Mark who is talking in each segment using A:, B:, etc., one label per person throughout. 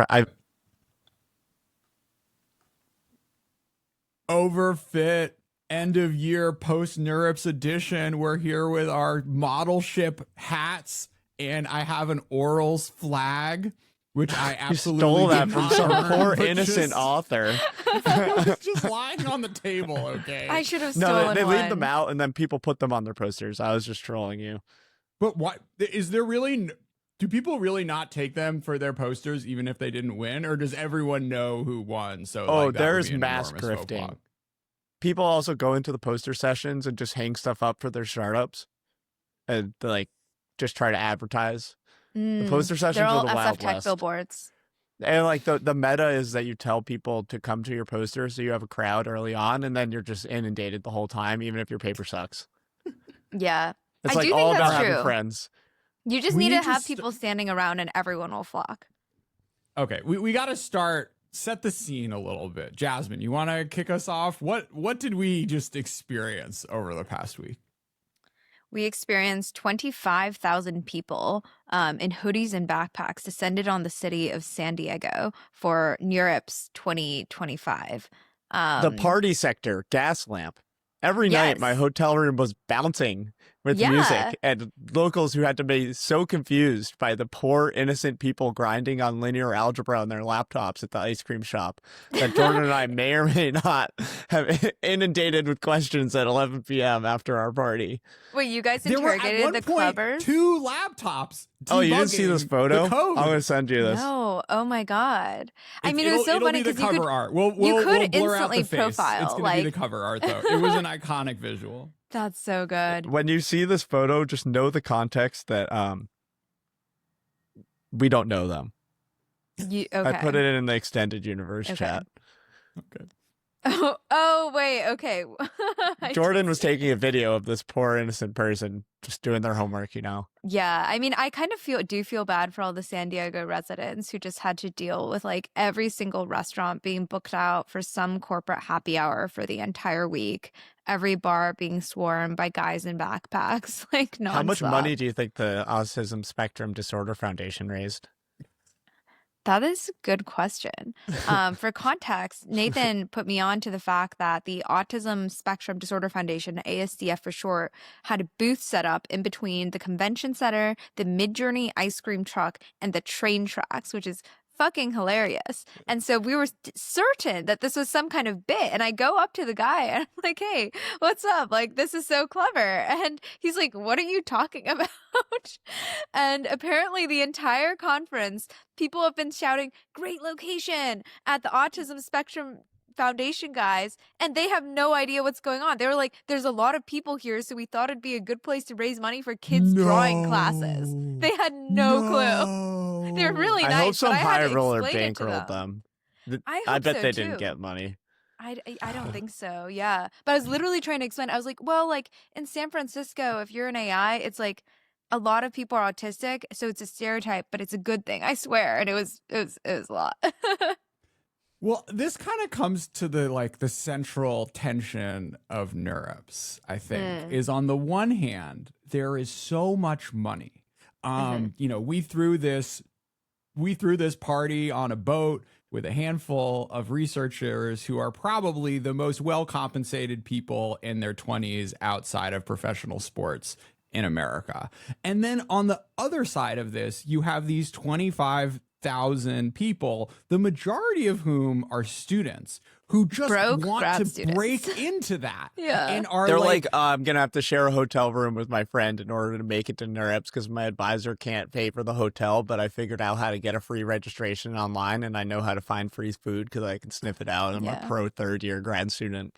A: I
B: Overfit end of year post NeurIPS edition. We're here with our model ship hats, and I have an Orals flag, which I
A: you
B: absolutely
A: stole that
B: did
A: from
B: not
A: some
B: earn,
A: poor
B: but
A: innocent
B: just,
A: author.
B: it was just lying on the table. Okay,
C: I should have
A: No,
C: stolen
A: they
C: one.
A: leave them out, and then people put them on their posters. I was just trolling you.
B: but what is there really? Do people really not take them for their posters, even if they didn't win, or does everyone know who won? So
A: Oh,
B: like, that would
A: there's
B: be an
A: mass
B: enormous faux
A: grifting.
B: pas.
A: People also go into the poster sessions and just hang stuff up for their startups, and like just try to advertise. The poster
C: They're
A: sessions are
C: all
A: the
C: SF
A: Wild
C: Tech
A: West.
C: billboards.
A: And like the meta is that you tell people to come to your poster, so you have a crowd early on, and then you're just inundated the whole time, even if your paper sucks.
C: Yeah.
A: It's
C: I
A: like
C: do
A: all
C: think
A: about
C: that's
A: having
C: true.
A: friends.
C: You just
B: We
C: need to
B: need to
C: have
B: st-
C: people standing around and everyone will flock.
B: Okay, we got to set the scene a little bit. Jasmine, you want to kick us off? What did we just experience over the past week?
C: We experienced 25,000 people in hoodies and backpacks descended on the city of San Diego for NeurIPS 2025.
A: The party sector, gas lamp. Every night, my
C: Yes.
A: hotel room was bouncing with
C: Yeah.
A: music, and locals who had to be so confused by the poor, innocent people grinding on linear algebra on their laptops at the ice cream shop that Jordan and I may or may not have inundated with questions at 11 p.m. after our party.
C: Wait, you guys
B: There were at
C: interrogated
B: one
C: the
B: point
C: clubbers?
B: 2 laptops.
A: Oh, you didn't see this
B: debugging
A: photo?
B: the code.
A: I'm going to send you this.
C: No. Oh my God. I mean, it was
B: It'll
C: so funny
B: be the
C: because you
B: cover
C: could.
B: art. We'll
C: you could
B: blur out the
C: instantly
B: face.
C: profile,
B: It's going to be
C: like-
B: the cover art, though. It was an iconic visual.
C: That's so good.
A: When you see this photo, just know the context that we don't know them.
C: Okay.
A: I put it in the extended universe
C: Okay.
A: chat.
B: Okay.
C: Oh, wait. Okay.
A: Jordan was taking a video of this poor innocent person just doing their homework, you know.
C: Yeah, I mean, I kind of do feel bad for all the San Diego residents who just had to deal with like every single restaurant being booked out for some corporate happy hour for the entire week, every bar being swarmed by guys in backpacks, like nonstop.
A: How much money do you think the Autism Spectrum Disorder Foundation raised?
C: That is a good question. For context, Nathan put me on to the fact that the Autism Spectrum Disorder Foundation, ASDF for short, had a booth set up in between the convention center, the Midjourney ice cream truck, and the train tracks, which is fucking hilarious. And so we were certain that this was some kind of bit. And I go up to the guy and I'm like, hey, what's up? Like, this is so clever. And he's like, what are you talking about? And apparently the entire conference, people have been shouting, great location at the Autism Spectrum Foundation guys, and they have no idea what's going on. They were like, there's a lot of people here, so we thought it'd be a good place to raise money for kids' drawing classes. They had no clue. They're really nice.
A: I hope some
C: but I had
A: high
C: to
A: roller
C: explain it to
A: bankrolled
C: them.
A: them.
C: I
A: I
C: hope
A: bet
C: so,
A: they
C: too.
A: didn't get money.
C: I don't think so. Yeah. But I was literally trying to explain. I was like, well, like in San Francisco, if you're an AI, it's like a lot of people are autistic, so it's a stereotype, but it's a good thing. I swear. And it was a lot.
B: Well, this kind of comes to the central tension of NeurIPS, I think, is on the one hand, there is so much money. You know, we threw this party on a boat with a handful of researchers who are probably the most well-compensated people in their 20s outside of professional sports in America. And then on the other side of this, you have these 25,000 people, the majority of whom are students who just
C: Broke
B: want
C: grad
B: to
C: students.
B: break into that.
C: Yeah.
B: And are
A: They're like, I'm going to have to share a hotel room with my friend in order to make it to NeurIPS because my advisor can't pay for the hotel, but I figured out how to get a free registration online and I know how to find free food because I can sniff it out. I'm a pro third-year grad student.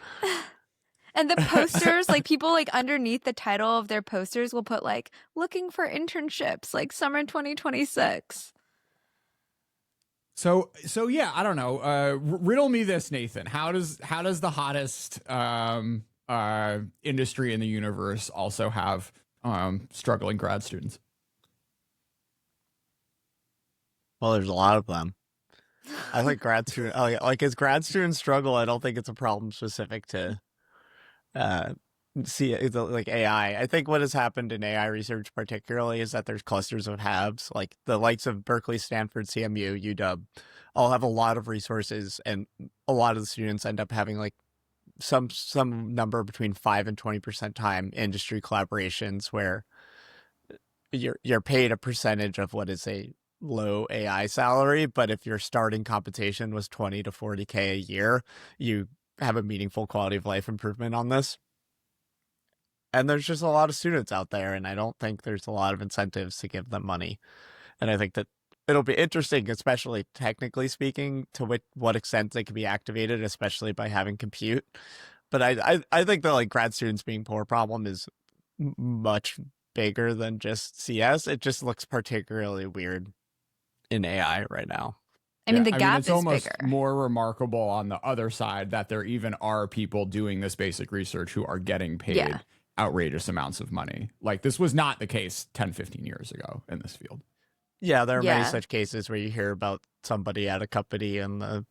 C: And the posters, like people like underneath the title of their posters will put like looking for internships, like summer 2026.
B: So yeah, I don't know. Riddle me this, Nathan. How does the hottest industry in the universe also have struggling grad students?
A: Well, there's a lot of them. I think grad student, like as grad students struggle, I don't think it's a problem specific to see like AI. I think what has happened in AI research particularly is that there's clusters of haves, like the likes of Berkeley, Stanford, CMU, UW, all have a lot of resources, and a lot of the students end up having like some number between 5 and 20% time industry collaborations where you're paid a percentage of what is a low AI salary, but if your starting compensation was 20 to 40K a year, you have a meaningful quality of life improvement on this. And there's just a lot of students out there, and I don't think there's a lot of incentives to give them money. And I think that it'll be interesting, especially technically speaking, to what extent they can be activated, especially by having compute. But I think that like grad students being poor problem is much bigger than just CS. It just looks particularly weird in AI right now.
C: I mean, the gap
B: it's
C: is
B: almost
C: bigger.
B: more remarkable on the other side that there even are people doing this basic research who are getting paid outrageous amounts of money. Like this was not the case 10, 15 years ago in this field.
A: Yeah, there are many such cases where you hear about somebody at a company and the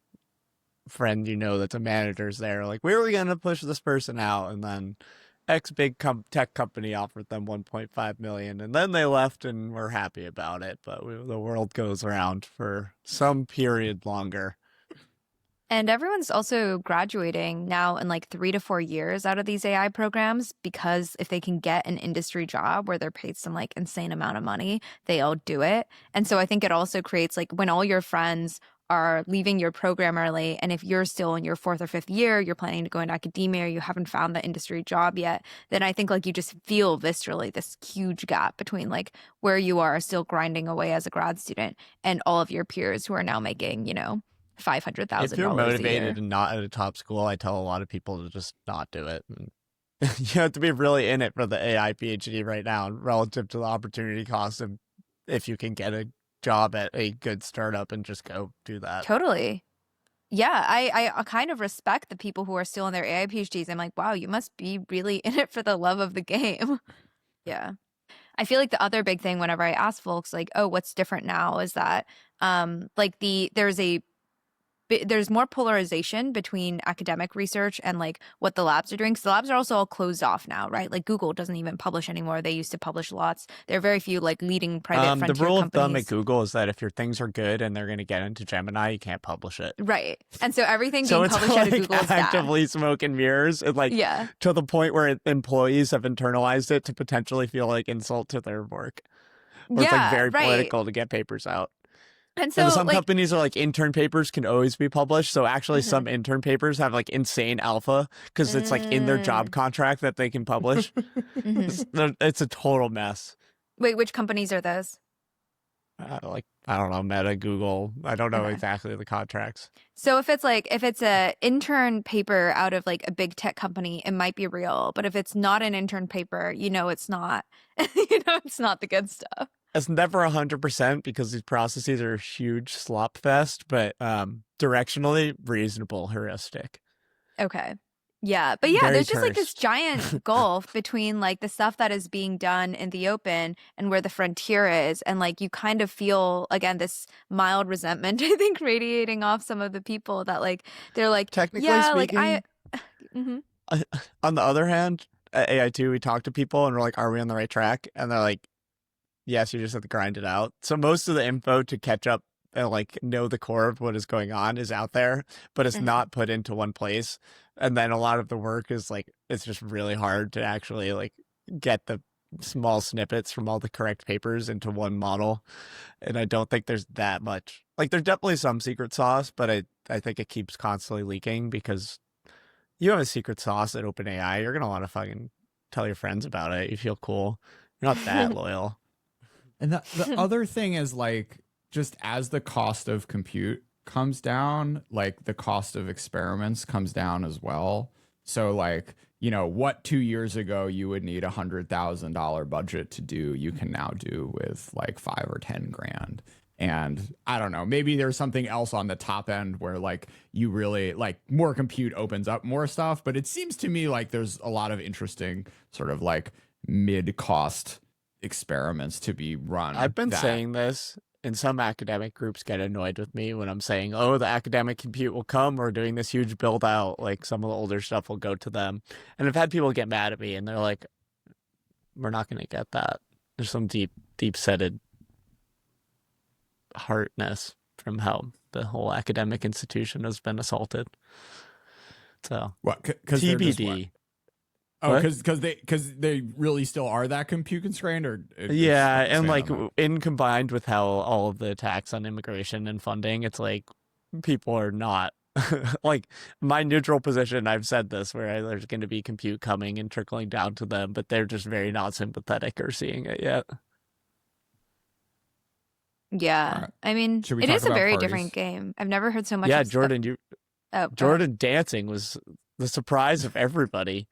A: friend that's a manager's there, like, where are we going to push this person out? And then X big tech company offered them 1.5 million, and then they left and were happy about it. But the world goes around for some period longer.
C: And everyone's also graduating now in like 3 to 4 years out of these AI programs, because if they can get an industry job where they're paid some like insane amount of money, they all do it. And so I think it also creates like when all your friends are leaving your program early, and if you're still in your 4th or 5th year, you're planning to go into academia, or you haven't found the industry job yet, then I think like you just feel viscerally this huge gap between like where you are still grinding away as a grad student and all of your peers who are now making, $500,000.
A: If you're motivated and not at a top school, I tell a lot of people to just not do it. You have to be really in it for the AI PhD right now, relative to the opportunity cost of if you can get a job at a good startup and just go do that.
C: Totally. Yeah, I kind of respect the people who are still in their AI PhDs. I'm like, wow, you must be really in it for the love of the game. Yeah. I feel like the other big thing whenever I ask folks like, oh, what's different now is that there's more polarization between academic research and like what the labs are doing, because the labs are also all closed off now, right? Like Google doesn't even publish anymore. They used to publish lots. There are very few like leading private frontier companies.
A: The rule of thumb at Google is that if your things are good and they're going to get into Gemini, you can't publish it.
C: Right. And so everything being published out of Google is bad.
A: Actively smoke and mirrors, and like to the point where employees have internalized it to potentially feel like insult to their work. Or it's like very political to get papers out. And so some companies are like intern papers can always be published. So actually some intern papers have like insane alpha because it's like in their job contract that they can publish. It's a total mess.
C: Wait, which companies are those?
A: I don't know, Meta, Google. I don't know exactly the contracts.
C: So if it's a intern paper out of like a big tech company, it might be real. But if it's not an intern paper, it's not. It's not the good stuff.
A: It's never 100% because these processes are a huge slop fest, but directionally reasonable heuristic.
C: Okay. Yeah. But yeah, there's just like this giant gulf between like the stuff that is being done in the open and where the frontier is. And like you kind of feel, again, this mild resentment, I think, radiating off some of the people that like, they're like,
A: technically speaking,
C: like
A: on the other hand, at AI2, we talk to people and we're like, are we on the right track? And they're like, yes, you just have to grind it out. So most of the info to catch up and like know the core of what is going on is out there, but it's not put into one place. And then a lot of the work is like, it's just really hard to actually like get the small snippets from all the correct papers into one model. And I don't think there's that much. Like there's definitely some secret sauce, but I think it keeps constantly leaking because you have a secret sauce at OpenAI. You're going to want to fucking tell your friends about it. You feel cool. You're not that loyal.
B: And the other thing is like, just as the cost of compute comes down, like the cost of experiments comes down as well. So like, what 2 years ago you would need $100,000 budget to do, you can now do with like 5 or 10 grand. And I don't know, maybe there's something else on the top end where like you really like more compute opens up more stuff. But it seems to me like there's a lot of interesting sort of like mid-cost experiments to be run.
A: I've been saying this. and some academic groups get annoyed with me when I'm saying, oh, the academic compute will come. We're doing this huge build out. Like some of the older stuff will go to them. And I've had people get mad at me and they're like, we're not going to get that. There's some deep-setted heartness from how the whole academic institution has been assaulted. So,
B: what? Because
A: TBD.
B: Oh, because they really still are that compute constrained, or
A: yeah, and like in combined with how all of the attacks on immigration and funding, it's like people are not like my neutral position. I've said this where there's going to be compute coming and trickling down to them, but they're just very not sympathetic or seeing it yet.
C: Yeah,
B: right.
C: I mean, it is a very different game. I've never heard so much.
A: Yeah, Jordan, Jordan dancing was the surprise of everybody.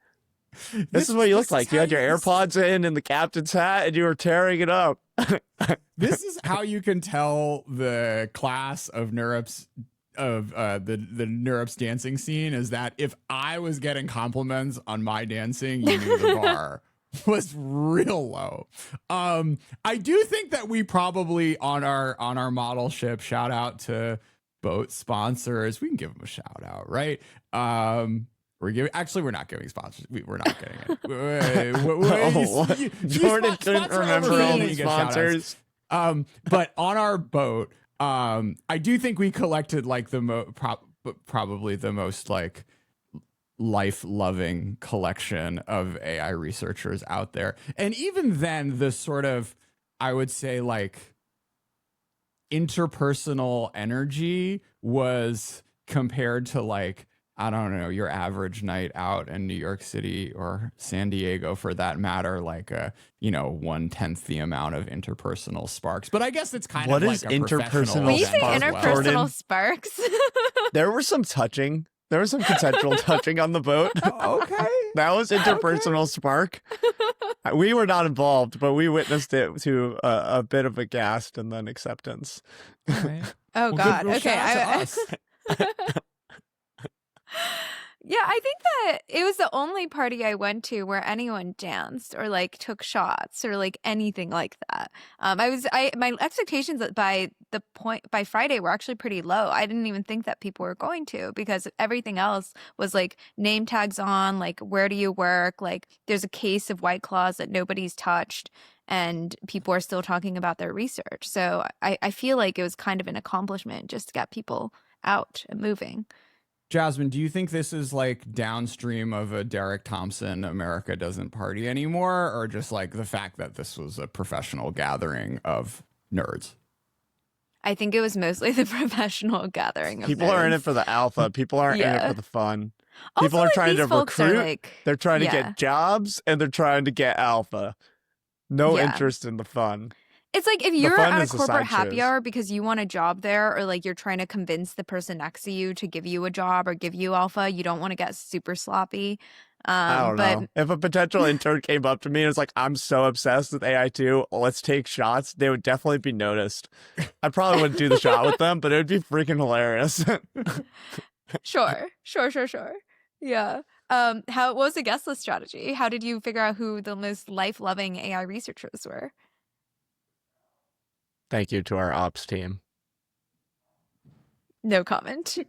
A: This is what you look like. You had your AirPods in and the captain's hat, and you were tearing it up.
B: This is how you can tell the class of NeurIPS of the NeurIPS dancing scene is that if I was getting compliments on my dancing, you knew the bar was real low. I do think that we probably on our model ship, shout out to boat sponsors, we can give them a shout out, right? We're not giving sponsors. We're not getting it.
A: Jordan couldn't remember all the sponsors.
B: But on our boat, I do think we collected like probably the most like life-loving collection of AI researchers out there. And even then, the sort of, I would say, like interpersonal energy was compared to like, I don't know, your average night out in New York City or San Diego, for that matter, like 1/10 the amount of interpersonal sparks. But I guess it's kind of like a
A: interpersonal.
C: When you say interpersonal
A: Jordan,
C: sparks,
A: there was some touching. There was some consensual touching on the boat.
B: Okay,
A: that was interpersonal spark. We were not involved, but we witnessed it to a bit of a gasp and then acceptance.
B: Right.
C: Oh,
B: well,
C: God.
B: Good,
C: Okay. Yeah, I think that it was the only party I went to where anyone danced or like took shots or like anything like that. My expectations by Friday were actually pretty low. I didn't even think that people were going to, because everything else was like name tags on, like where do you work, like there's a case of White Claws that nobody's touched, and people are still talking about their research. So I feel like it was kind of an accomplishment just to get people out and moving.
B: Jasmine, do you think this is like downstream of a Derek Thompson America Doesn't Party Anymore, or just like the fact that this was a professional gathering of nerds?
C: I think it was mostly the professional gathering of
A: People
C: nerds.
A: are in it for the alpha. People aren't in it for the fun. People
C: Also,
A: are trying to recruit. They're trying to
C: yeah.
A: get jobs, and they're trying to get alpha. No
C: Yeah.
A: interest in the fun.
C: It's like if you're
A: fun
C: at a
A: is the
C: corporate happy
A: sideshows.
C: hour because you want a job there, or like you're trying to convince the person next to you to give you a job or give you alpha, you don't want to get super sloppy.
A: I don't know. If a potential intern came up to me and was like, I'm so obsessed with AI too, let's take shots, they would definitely be noticed. I probably wouldn't do the shot with them, but it would be freaking hilarious.
C: Sure. Yeah. What was the guest list strategy? How did you figure out who the most life-loving AI researchers were?
A: Thank you to our ops team.
C: No comment. Because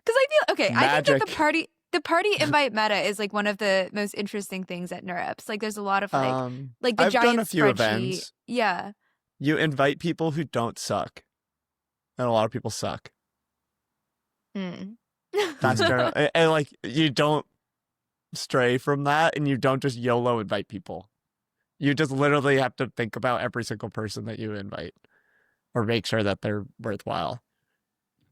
C: I feel okay. I think that
A: Magic.
C: the party invite meta is like one of the most interesting things at NeurIPS. Like, there's a lot of like the
A: I've
C: giant
A: done a few
C: spreadsheet.
A: events.
C: Yeah.
A: You invite people who don't suck, and a lot of people suck. That's general, and like you don't stray from that, and you don't just YOLO invite people. You just literally have to think about every single person that you invite, or make sure that they're worthwhile.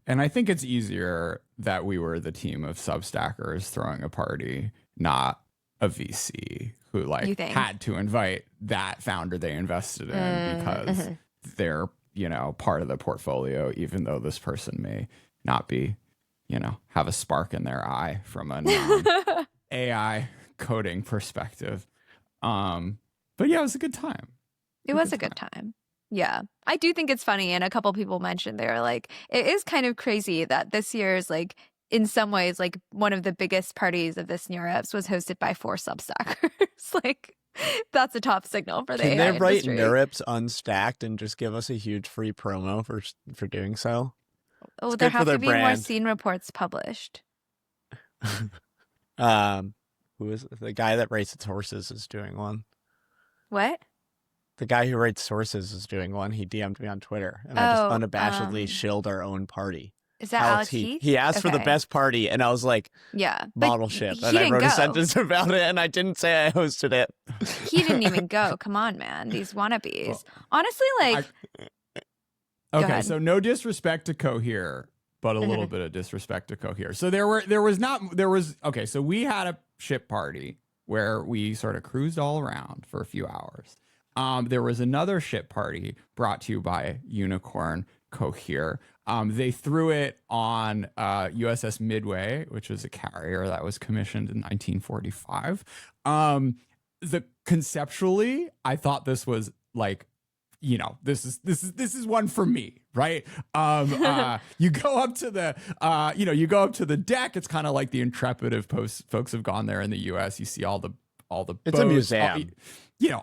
B: And I think it's easier that we were the team of Substackers throwing a party, not a VC who like had to invite that founder they invested in because they're, part of the portfolio, even though this person may not be, have a spark in their eye from a non-AI coding perspective. But yeah, it was a good time.
C: It was a good time. Yeah. I do think it's funny. And a couple people mentioned they were like, it is kind of crazy that this year is like, in some ways, like one of the biggest parties of this NeurIPS was hosted by 4 Substackers. Like, That's a top signal for the
A: Can
C: AI
A: they write
C: industry.
A: NeurIPS unstacked and just give us a huge free promo for doing so?
C: Oh,
A: It's
C: there
A: good for
C: have
A: their
C: to be more
A: brand.
C: scene reports published.
A: Who is the guy that rates its horses is doing one.
C: What?
A: The guy who writes sources is doing one. He DM'd me on Twitter, and I just
C: Oh,
A: unabashedly shilled our own party.
C: is that Alex
A: Heath.
C: Heath?
A: He asked for the
C: Okay.
A: best party, and I was like,
C: Yeah, but
A: model ship.
C: he
A: And I
C: didn't
A: wrote
C: go.
A: a sentence about it, and I didn't say I hosted it.
C: He didn't even go. Come on, man. These wannabes.
B: Well,
C: Honestly, like, Go
B: Okay,
C: ahead.
B: so no disrespect to Cohere, but a little bit of disrespect to Cohere. So so we had a ship party where we sort of cruised all around for a few hours. There was another ship party brought to you by Unicorn Cohere. They threw it on USS Midway, which was a carrier that was commissioned in 1945. Conceptually, I thought this was like, this is one for me, right? You go up to the deck. It's kind of like the Intrepid if folks have gone there in the U.S. You see all the
A: It's a
B: boats,
A: museum.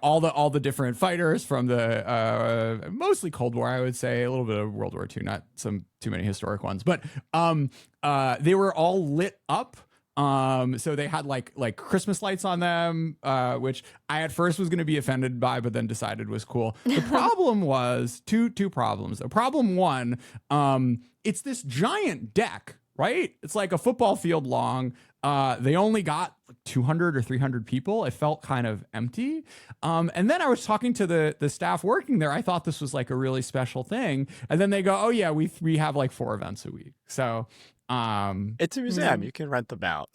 B: all the different fighters from the mostly Cold War, I would say, a little bit of World War II, not some too many historic ones, but they were all lit up. So they had like Christmas lights on them, which I at first was going to be offended by, but then decided was cool. The problem was two problems. The problem one, it's this giant deck, right? It's like a football field long. They only got 200 or 300 people. It felt kind of empty. And then I was talking to the staff working there. I thought this was like a really special thing. And then they go, oh yeah, we have like 4 events a week. So
A: It's a museum. You can rent them out.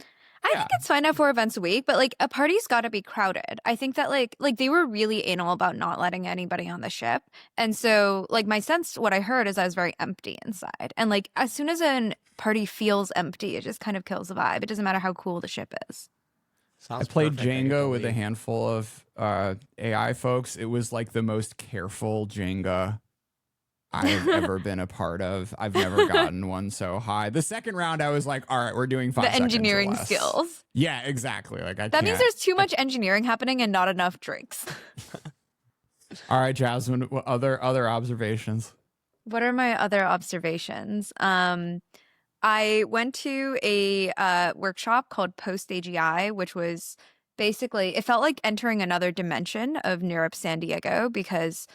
C: I think it's fine to have 4 events a week, but like a party's got to be crowded. I think that like they were really anal about not letting anybody on the ship. And so like my sense, what I heard is I was very empty inside. And like as soon as a party feels empty, it just kind of kills the vibe. It doesn't matter how cool the ship is.
B: I
A: Sounds
B: played
A: perfect. I
B: Jenga
A: can
B: with a
A: believe.
B: handful of AI folks. It was like the most careful Jenga I've ever been a part of. I've never gotten one so high. The second round, I was like, all right, we're doing 5
C: The
B: seconds or
C: engineering
B: less.
C: skills.
B: Yeah, exactly. Like
C: That means there's too much engineering happening and not enough drinks.
B: All right, Jasmine, what other observations?
C: What are my other observations? I went to a workshop called Post AGI, which was basically, it felt like entering another dimension of NeurIPS San Diego because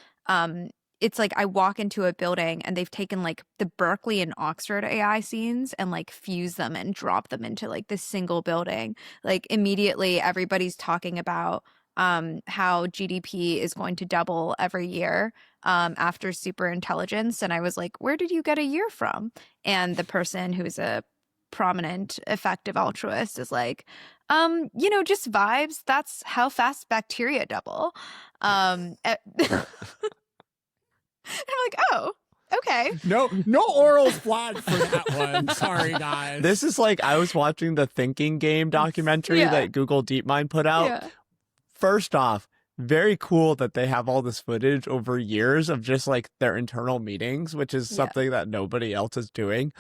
C: it's like I walk into a building and they've taken like the Berkeley and Oxford AI scenes and like fuse them and drop them into like this single building. Like immediately everybody's talking about how GDP is going to double every year after super intelligence. And I was like, where did you get a year from? And the person who's a prominent effective altruist is like, just vibes. That's how fast bacteria double. I'm like, oh, okay.
B: No orals flagged for that one. Sorry, guys.
A: This is like I was watching the Thinking Game documentary
C: Yeah.
A: that Google DeepMind put out.
C: Yeah.
A: First off, very cool that they have all this footage over years of just like their internal meetings, which is
C: Yeah.
A: something that nobody else is doing.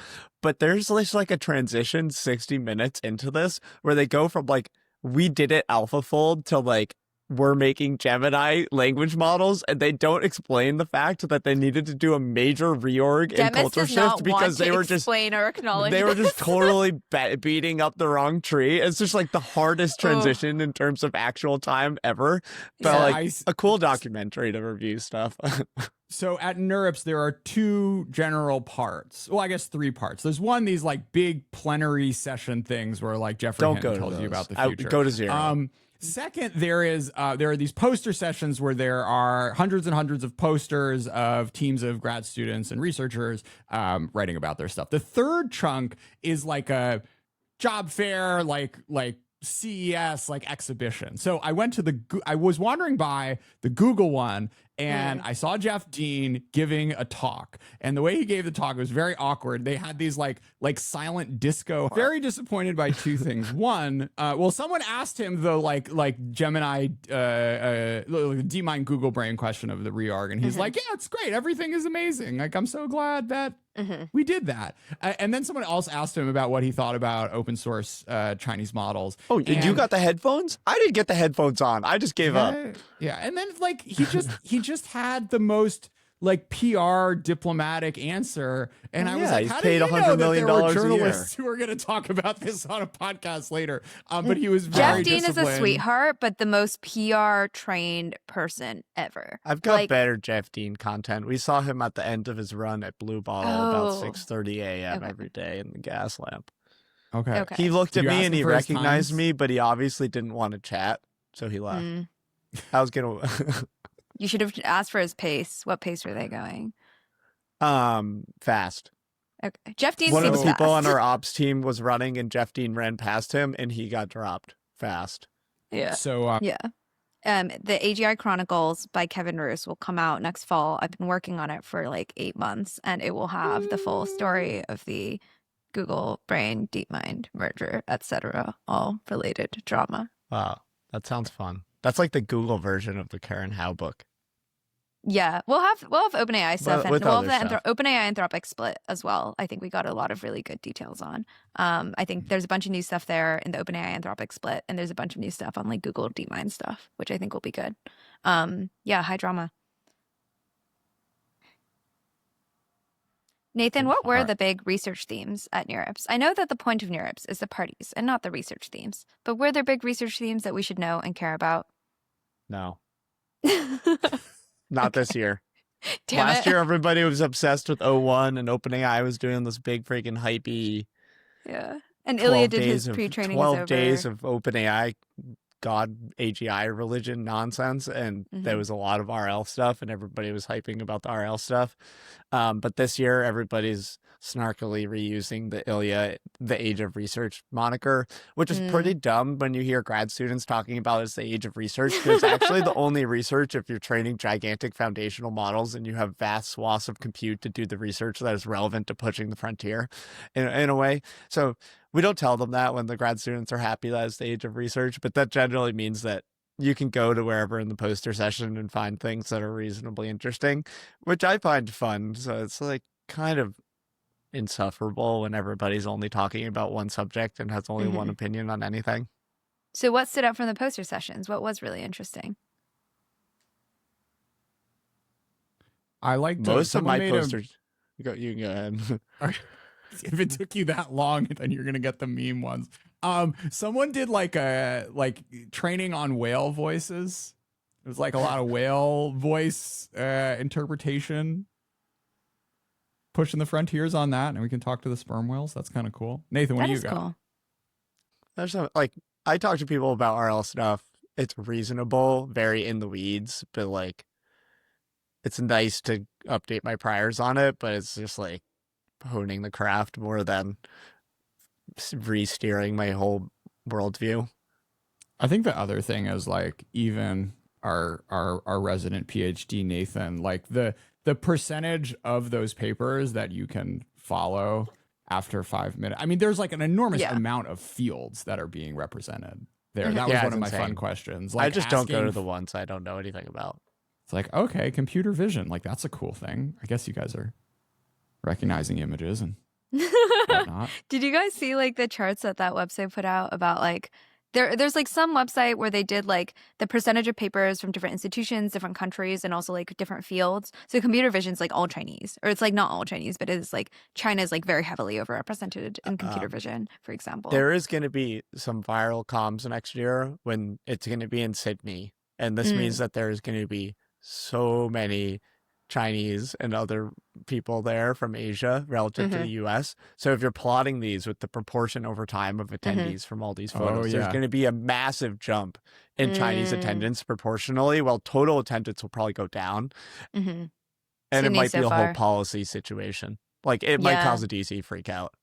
A: But there's just like a transition 60 minutes into this where they go from like, we did it AlphaFold to like, we're making Gemini language models, and they don't explain the fact that they needed to do a major reorg and
C: Demis
A: culture
C: does not
A: shift because
C: want to
A: they were just
C: explain or acknowledge
A: they were
C: this.
A: just totally beating up the wrong tree. It's just like the hardest transition in terms of actual time ever. But
C: Yeah.
A: like a cool documentary to review stuff.
B: So at NeurIPS, there are 2 general parts. Well, I guess 3 parts. There's one, these like big plenary session things where like Jeffrey
A: Don't
B: Hinton
A: go to
B: tells you
A: those.
B: about the future.
A: Go to 0.
B: Second, there are these poster sessions where there are hundreds and hundreds of posters of teams of grad students and researchers writing about their stuff. The third chunk is like a job fair, like CES, like exhibition. So I was wandering by the Google one, And I saw Jeff Dean giving a talk, and the way he gave the talk was very awkward. They had these like silent disco. Very disappointed by two things. One, well, someone asked him the like Gemini, the DeepMind Google Brain question of the reorg, and he's like, "Yeah, it's great. Everything is amazing. Like, I'm so glad that we did that." And then someone else asked him about what he thought about open source Chinese models.
A: Oh, did you got the headphones? I didn't get the headphones on. I just gave up.
B: Yeah, and then like he just had the most like PR diplomatic answer, and I was like,
A: he's
B: how
A: paid
B: did you know
A: $100
B: that
A: million
B: there were
A: a year?
B: journalists who were going to talk about this on a podcast later? But he was very
C: Jeff Dean is a
B: disciplined.
C: sweetheart, but the most PR trained person ever.
A: I've got
C: Like-
A: better Jeff Dean content. We saw him at the end of his run at Blue Bottle about
C: Oh.
A: 6:30 a.m. every day in the gas lamp.
B: Okay.
C: Okay.
A: He looked
B: Did
A: at
B: you
A: me
B: ask
A: and
B: him
A: he
B: for his
A: recognized
B: times?
A: me, but he obviously didn't want to chat, so he left. I was gonna
C: You should have asked for his pace. What pace were they going?
A: fast.
C: Okay. Jeff Dean
A: One of
C: seems
A: the people
C: fast.
A: on our ops team was running, and Jeff Dean ran past him, and he got dropped fast.
C: Yeah.
B: So
C: Yeah. The AGI Chronicles by Kevin Roos will come out next fall. I've been working on it for like 8 months, and it will have the full story of the Google Brain DeepMind merger, etc., all related to drama.
A: Wow, that sounds fun. That's like the Google version of the Karen Howe book.
C: Yeah, we'll have OpenAI stuff, and
A: with
C: we'll have
A: other
C: the
A: stuff.
C: OpenAI Anthropic split as well. I think we got a lot of really good details on. I think there's a bunch of new stuff there in the OpenAI Anthropic split, and there's a bunch of new stuff on like Google DeepMind stuff, which I think will be good. Yeah, high drama. Nathan, what were the big research themes at NeurIPS? I know that the point of NeurIPS is the parties and not the research themes, but were there big research themes that we should know and care about?
A: No, not this year.
C: Damn
A: Last
C: it.
A: year, everybody was obsessed with O1, and OpenAI was doing this big freaking hypey
C: Yeah. And
A: 12
C: Ilya did
A: days
C: his
A: of
C: pre-training
A: 12
C: is over.
A: days of OpenAI God AGI religion nonsense, and there was a lot of RL stuff, and everybody was hyping about the RL stuff. But this year, everybody's snarkily reusing the Ilya, the Age of Research moniker, which is pretty dumb when you hear grad students talking about it's the Age of Research, because it's actually the only research if you're training gigantic foundational models and you have vast swaths of compute to do the research that is relevant to pushing the frontier in a way. So we don't tell them that when the grad students are happy that it's the Age of Research, but that generally means that you can go to wherever in the poster session and find things that are reasonably interesting, which I find fun. So it's like kind of insufferable when everybody's only talking about one subject and has only one opinion on anything.
C: So what stood out from the poster sessions? What was really interesting?
B: I like
A: Most of my posters. You can go ahead.
B: If it took you that long, then you're gonna get the meme ones. Someone did like a training on whale voices. It was like a lot of whale voice interpretation, pushing the frontiers on that, and we can talk to the sperm whales. That's kind of cool. Nathan, what
C: That
B: do you
C: is
B: got?
C: cool.
A: There's some, like, I talk to people about RL stuff. It's reasonable, very in the weeds, but like, it's nice to update my priors on it, but it's just like honing the craft more than re-steering my whole worldview.
B: I think the other thing is like even our resident PhD Nathan, like the percentage of those papers that you can follow after 5 minutes. I mean, there's like an enormous amount of fields that are being represented there. That was
A: Yeah,
B: one of
A: it's
B: my fun
A: insane.
B: questions.
A: I
B: Like
A: just don't go to
B: asking-
A: the ones I don't know anything about.
B: It's like, okay, computer vision, like that's a cool thing. I guess you guys are recognizing images and whatnot.
C: Did you guys see like the charts that website put out about like there's like some website where they did like the percentage of papers from different institutions, different countries, and also like different fields. So computer vision's like all Chinese, or it's like not all Chinese, but it's like China's like very heavily overrepresented in computer vision, for example.
A: There is going to be some viral comms next year when it's going to be in Sydney. And this means that there is going to be so many Chinese and other people there from Asia relative to the US. So if you're plotting these with the proportion over time of attendees from all these photos, there's going to be a massive jump in Chinese attendance proportionally, while total attendance will probably go down. And it
C: Sydney
A: might
C: so
A: be a
C: far.
A: whole policy situation. Like it might cause a DC freak out.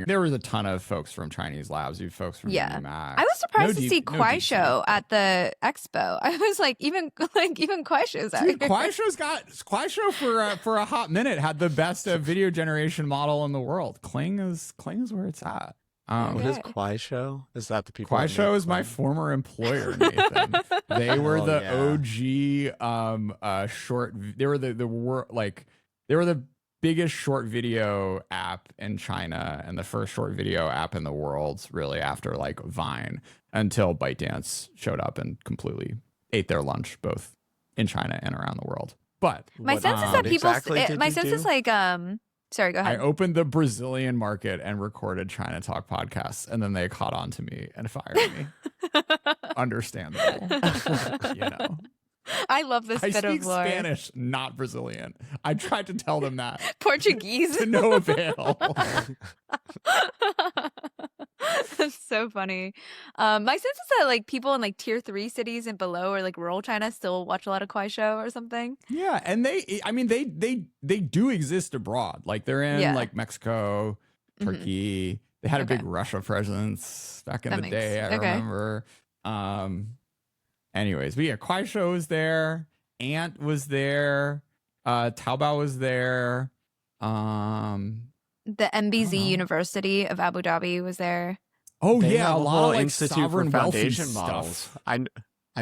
B: There was a ton of folks from Chinese labs, folks from Max.
C: I was surprised to see Kuaishou at the expo. I was like, even Kuaishou's out here.
B: Kuaishou for a hot minute had the best video generation model in the world. Kling is where it's at.
A: What is Kuaishou? Is that the people?
B: Kuaishou is my former employer, Nathan. They were the OG short. They were they were the biggest short video app in China and the first short video app in the world, really, after like Vine, until ByteDance showed up and completely ate their lunch, both in China and around the world. But
C: my sense is that people. My sense is like Sorry, go ahead.
B: I opened the Brazilian market and recorded China Talk podcasts, and then they caught on to me and fired me. Understandable, you know.
C: I love this bit of lore.
B: I speak Spanish, not Brazilian. I tried to tell them that.
C: Portuguese.
B: To no avail.
C: That's so funny. My sense is that like people in like tier 3 cities and below or like rural China still watch a lot of Kuaishou or something.
B: Yeah, and they do exist abroad. Like they're in like Mexico, Turkey. They had a big Russia presence back in the day, I remember. Anyways, but yeah, Kuaishou was there, Ant was there, Taobao was there.
C: The MBZ University of Abu Dhabi was there.
B: Oh
A: they
B: yeah, a lot of like
A: Institute
B: sovereign
A: for Foundation
B: models.
A: Stuff. I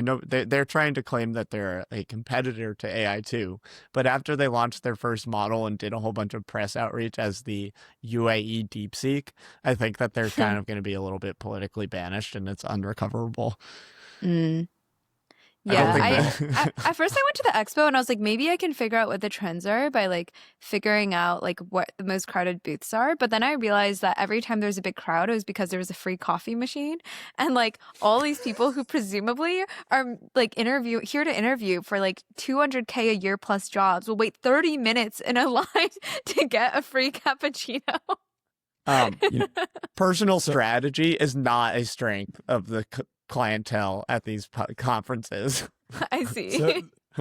A: know they're trying to claim that they're a competitor to AI too, but after they launched their first model and did a whole bunch of press outreach as the UAE DeepSeek, I think that they're kind of going to be a little bit politically banished and it's unrecoverable.
C: Yeah, at first I went to the expo and I was like, maybe I can figure out what the trends are by like figuring out like what the most crowded booths are. But then I realized that every time there was a big crowd, it was because there was a free coffee machine. And like all these people who presumably are like here to interview for like $200K a year plus jobs will wait 30 minutes in a line to get a free cappuccino.
A: Personal strategy is not a strength of the clientele at these conferences.
C: I see.
B: So,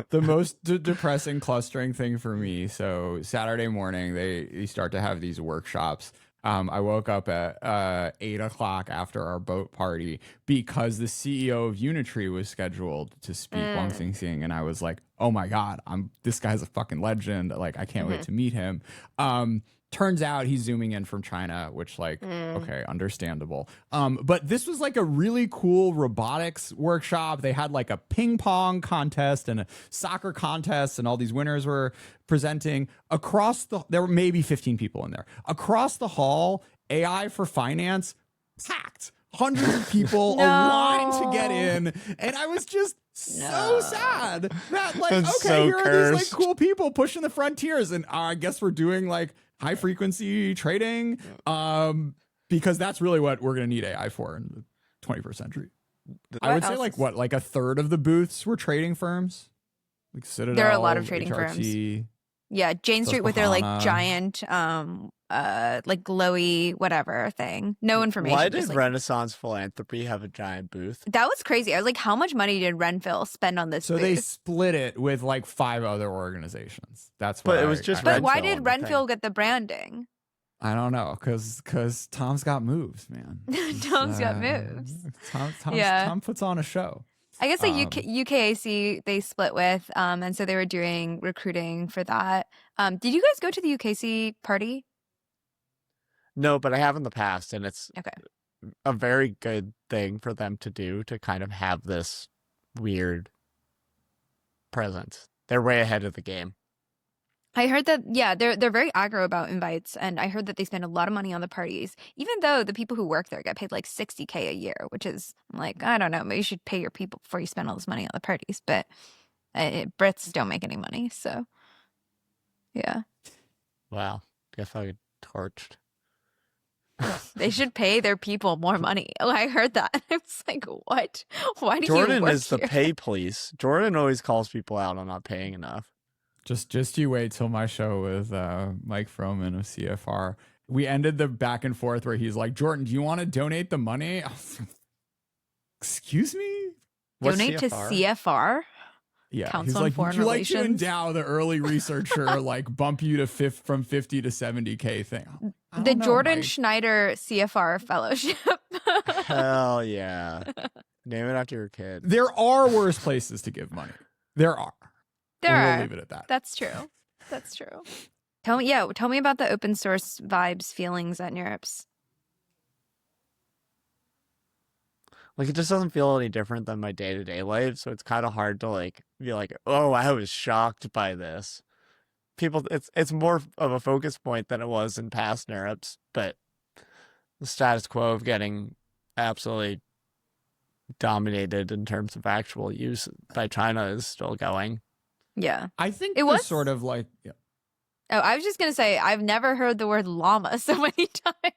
B: the most depressing clustering thing for me. So Saturday morning, they start to have these workshops. I woke up at 8:00 after our boat party because the CEO of Unitree was scheduled to speak, Wang Xingxing, and I was like, "Oh my god, this guy's a fucking legend! Like, I can't wait to meet him." Turns out he's zooming in from China, which okay, understandable. But this was like a really cool robotics workshop. They had like a ping pong contest and a soccer contest, and all these winners were presenting there were maybe 15 people in there. Across the hall, AI for finance, packed. Hundreds of people aligned to get in. And I was just so sad that here are these like cool people pushing the frontiers. And I guess we're doing like high frequency trading because that's really what we're going to need AI for in the 21st century. I would say like a third of the booths were trading firms. Like Citadel,
C: there are a lot of trading
B: HRT,
C: firms. Yeah, Jane Street with their like giant like glowy whatever thing. No information.
A: Why did Renaissance Philanthropy have a giant booth?
C: That was crazy. I was like, how much money did Renville spend on this
B: So
C: booth?
B: they split it with like 5 other organizations. That's
A: why. But it was just
C: But why did Renville get the branding?
B: I don't know, because Tom's got moves, man.
C: Tom's got moves.
B: Tom puts on a show.
C: I guess like UKAC they split with, and so they were doing recruiting for that. Did you guys go to the UKC party?
A: No, but I have in the past, and it's
C: okay.
A: A very good thing for them to do to kind of have this weird presence. They're way ahead of the game.
C: I heard that, yeah, they're very aggro about invites, and I heard that they spend a lot of money on the parties, even though the people who work there get paid like $60K a year, which is like, I don't know, maybe you should pay your people before you spend all this money on the parties, but Brits don't make any money, so yeah.
A: Wow, guess I get torched.
C: They should pay their people more money. Oh, I heard that. I was like, what? Why do
A: Jordan
C: you work
A: is the
C: here?
A: pay police. Jordan always calls people out on not paying enough.
B: Just you wait till my show with Mike Froman of CFR. We ended the back and forth where he's like, Jordan, do you want to donate the money? Excuse me?
A: What's
C: Donate
A: CFR?
C: to CFR?
B: Yeah,
C: Council
B: he's
C: on
B: like,
C: Foreign
B: would you like to
C: Relations.
B: endow the early researcher, like bump you to from 50 to 70K thing? I
C: The
B: don't know,
C: Jordan
B: Mike.
C: Schneider CFR Fellowship.
A: Hell yeah. Name it after your kid.
B: There are worse places to give money. There are.
C: There
B: We'll
C: are.
B: leave it at that.
C: That's true. That's true. Tell me about the open source vibes, feelings at NeurIPS.
A: Like, it just doesn't feel any different than my day-to-day life, so it's kind of hard to like be like, oh, I was shocked by this. People, it's more of a focus point than it was in past NeurIPS, but the status quo of getting absolutely dominated in terms of actual use by China is still going.
C: Yeah.
B: I think
C: It was
B: sort of like, yeah.
C: Oh, I was just going to say, I've never heard the word llama so many times.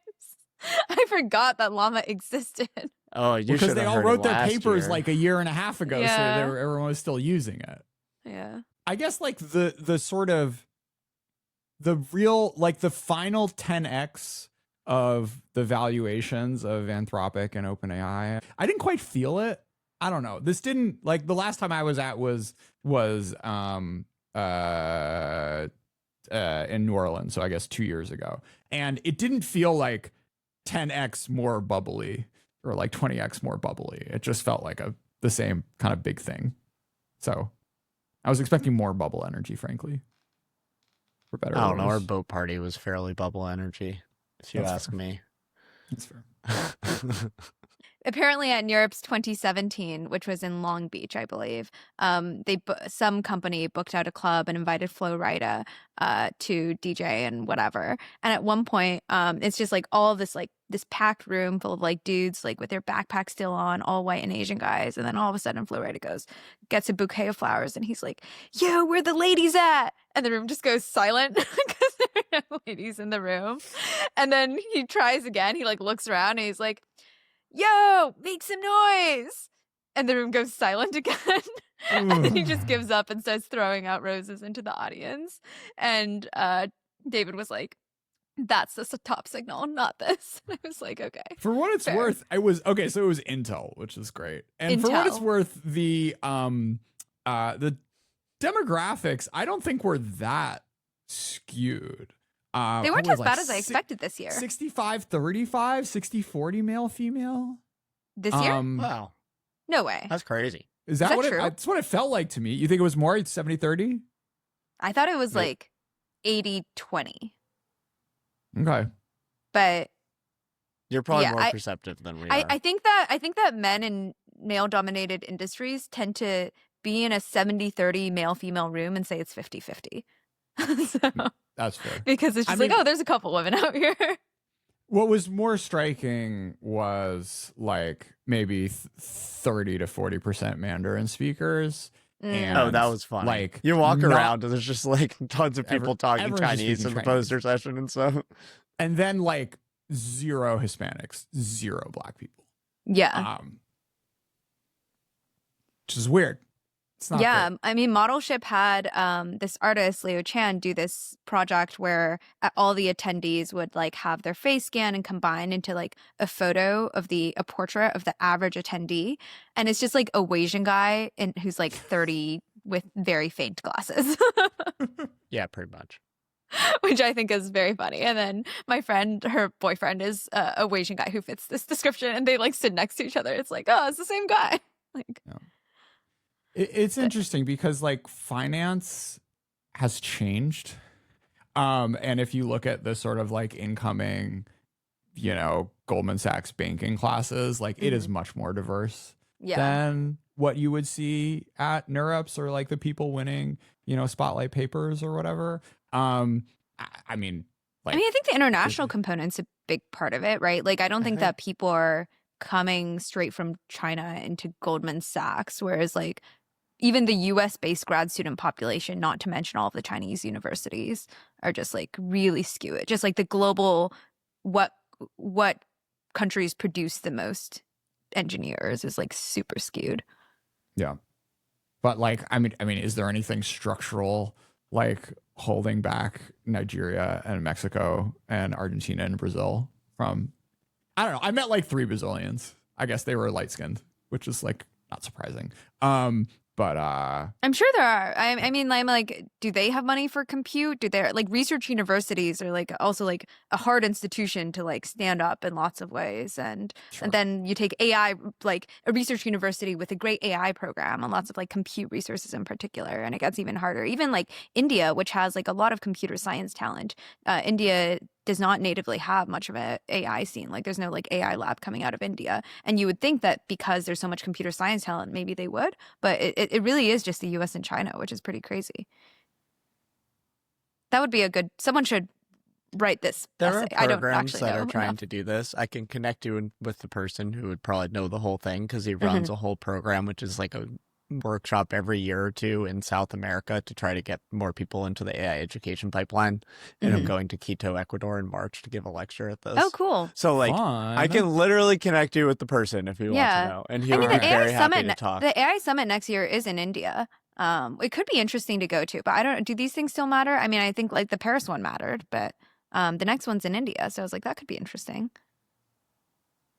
C: I forgot that llama existed.
A: Oh, you
B: because
A: should
B: they
A: have
B: all
A: heard
B: wrote
A: it
B: their
A: last
B: papers
A: year.
B: like a year and a half ago,
C: Yeah.
B: so everyone was still using it.
C: Yeah.
B: I guess like the sort of the real, like the final 10x of the valuations of Anthropic and OpenAI, I didn't quite feel it. I don't know. This didn't, like, the last time I was at was in New Orleans, so I guess 2 years ago, and it didn't feel like 10x more bubbly or like 20x more bubbly. It just felt like the same kind of big thing. So I was expecting more bubble energy, frankly. For better
A: I
B: or
A: don't know. Our
B: worse.
A: boat party was fairly bubble energy, if you
B: That's
A: ask
B: fair.
A: me.
B: That's fair.
C: Apparently at NeurIPS 2017, which was in Long Beach, I believe, some company booked out a club and invited Flo Rida to DJ and whatever. And at one point, it's just like all of this packed room full of like dudes like with their backpacks still on, all white and Asian guys. And then all of a sudden, Flo Rida gets a bouquet of flowers, and he's like, "Yo, where the ladies at?" And the room just goes silent because there are no ladies in the room. And then he tries again. He like looks around and he's like, "Yo, make some noise." And the room goes silent again. And then he just gives up and starts throwing out roses into the audience. And David was like, "That's the top signal, not this." And I was like, okay.
B: For what it's
C: Fair.
B: worth, it was okay. So it was Intel, which is great. And for what it's
C: Intel.
B: worth, the demographics, I don't think were that skewed.
C: They weren't as bad as I expected this year.
B: 65-35, 60-40 male female.
C: This year?
A: Wow,
C: No way.
A: that's crazy.
B: Is that
C: that
B: what
C: true?
B: that's what it felt like to me? You think it was more 70-30?
C: I thought it was
B: Yeah.
C: like 80-20.
B: Okay.
C: But
A: You're probably
C: Yeah,
A: more perceptive than we are.
C: I think that men in male-dominated industries tend to be in a 70-30 male-female room and say it's 50-50. So,
B: That's fair.
C: because it's
B: I
C: just
B: mean-
C: like, oh, there's a couple women out here.
B: What was more striking was like maybe 30 to 40% Mandarin speakers. And
A: Oh, that was fun.
B: like,
A: you walk
B: not-
A: around and there's just like tons of people talking
B: everyone's just
A: Chinese
B: speaking
A: in the
B: Chinese.
A: poster session and stuff.
B: And then like 0 Hispanics, 0 Black people.
C: Yeah.
B: Which is weird. It's not
C: Yeah,
B: great.
C: I mean, Modelship had this artist, Leo Chan, do this project where all the attendees would like have their face scanned and combined into like a portrait of the average attendee. And it's just like a Asian guy who's like 30 with very faint glasses,
A: Yeah, pretty much.
C: which I think is very funny. And then my friend, her boyfriend is a Asian guy who fits this description, and they like sit next to each other. It's like, oh, it's the same guy. Like,
B: It's interesting because like finance has changed. And if you look at the sort of like incoming, Goldman Sachs banking classes, like it is much more diverse
C: yeah.
B: than what you would see at NeurIPS or like the people winning, spotlight papers or whatever. I mean, like,
C: I think the international component's a big part of it, right? Like, I don't think that people are coming straight from China into Goldman Sachs, whereas like even the US-based grad student population, not to mention all of the Chinese universities, are just like really skewed. Just like the global, what countries produce the most engineers is like super skewed.
B: yeah. But like, I mean, is there anything structural like holding back Nigeria and Mexico and Argentina and Brazil from? I don't know. I met like 3 Brazilians. I guess they were light skinned, which is like not surprising. But
C: I'm sure there are. I mean, I'm like, do they have money for compute? Do they like research universities are like also like a hard institution to like stand up in lots of ways, and then you take AI, like a research university with a great AI program and lots of like compute resources in particular, and it gets even harder. Even like India, which has like a lot of computer science talent, India does not natively have much of a AI scene. Like there's no like AI lab coming out of India, and you would think that because there's so much computer science talent, maybe they would, but it really is just the US and China, which is pretty crazy. That would be a good, someone should write this
A: There
C: essay.
A: are
C: I don't
A: programs
C: actually
A: that
C: know
A: are trying
C: enough.
A: to do this. I can connect you with the person who would probably know the whole thing because he
C: Mm-hmm.
A: runs a whole program, which is like a workshop every year or two in South America to try to get more people into the AI education pipeline. And I'm
C: Mhm.
A: going to Quito, Ecuador in March to give a lecture at this.
C: Oh, cool.
A: So like
B: fun.
A: I can literally connect you with the person if you want
C: Yeah.
A: to know. And he
C: I
A: would
C: mean,
A: be
C: the
A: very
C: AI
A: happy to
C: summit,
A: talk.
C: the AI summit next year is in India. It could be interesting to go to, but I don't, do these things still matter? I mean, I think like the Paris one mattered, but the next one's in India. So I was like, that could be interesting.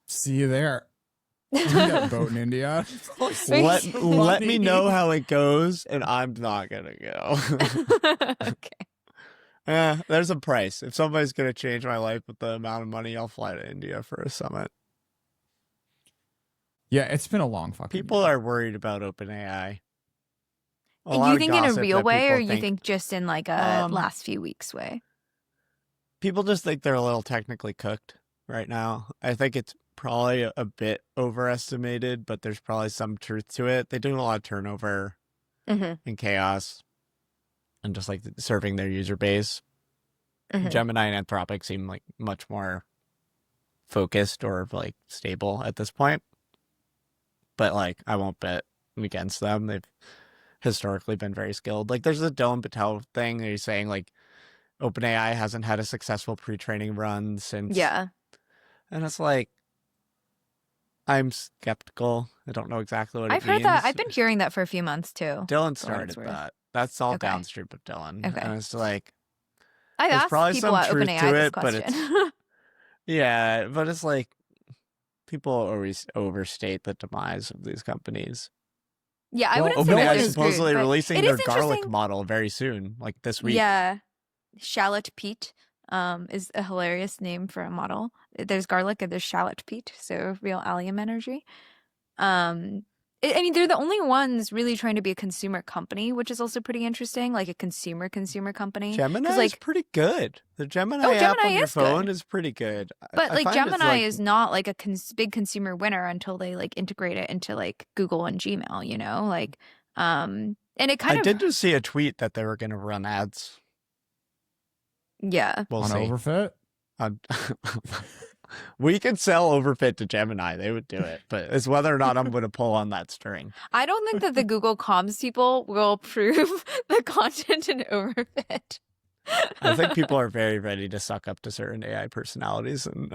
B: See you there. We got a boat in India.
A: Let me know how it goes, and I'm not gonna go.
C: Okay.
A: There's a price. If somebody's gonna change my life with the amount of money, I'll fly to India for a summit.
B: Yeah, it's been a long fucking
A: People
B: year.
A: are worried about OpenAI.
C: And you think in a real way, or you think just in like a last few weeks way?
A: People just think they're a little technically cooked right now. I think it's probably a bit overestimated, but there's probably some truth to it. They do a lot of turnover
C: Mm-hmm.
A: and chaos and just like serving their user base.
C: Mm-hmm.
A: Gemini and Anthropic seem like much more focused or like stable at this point. But like, I won't bet against them. They've historically been very skilled. Like, there's a Dylan Patel thing that he's saying like OpenAI hasn't had a successful pre-training run since.
C: Yeah.
A: And it's like, I'm skeptical. I don't know exactly what
C: I've
A: it
C: heard
A: means.
C: that. I've been hearing that for a few months too.
A: Dylan
C: for what it's
A: started
C: worth.
A: that. That's all
C: Okay.
A: downstream of Dylan.
C: Okay.
A: And it's like,
C: I've
A: there's
C: asked
A: probably
C: people
A: some
C: at
A: truth
C: OpenAI
A: to
C: this
A: it, but it's
C: question.
A: yeah, but it's like people always overstate the demise of these companies.
C: Yeah, I
B: Well,
C: wouldn't say
A: OpenAI
C: that
A: is
C: they're
A: supposedly
C: screwed, but
A: releasing
C: it
A: their
C: is
A: garlic
C: interesting.
A: model very soon, like this week.
C: Yeah, Shallot Pete is a hilarious name for a model. There's garlic and there's Shallot Pete, so real allium energy. I mean, they're the only ones really trying to be a consumer company, which is also pretty interesting, like a consumer company.
A: Gemini is
C: like,
A: pretty good. The Gemini
C: Oh,
A: app
C: Gemini
A: on your
C: is
A: phone
C: good.
A: is pretty good.
C: But
A: I
C: like
A: find it's,
C: Gemini
A: like,
C: is not like a big consumer winner until they like integrate it into like Google and Gmail, you know? Like, and it kind
A: I
C: of
A: did just see a tweet that they were going to run ads.
C: yeah.
A: We'll
B: On
A: see.
B: Overfit?
A: We could sell Overfit to Gemini. They would do it. But it's whether or not I'm going to pull on that string.
C: I don't think that the Google Comms people will approve the content in Overfit.
A: I think people are very ready to suck up to certain AI personalities and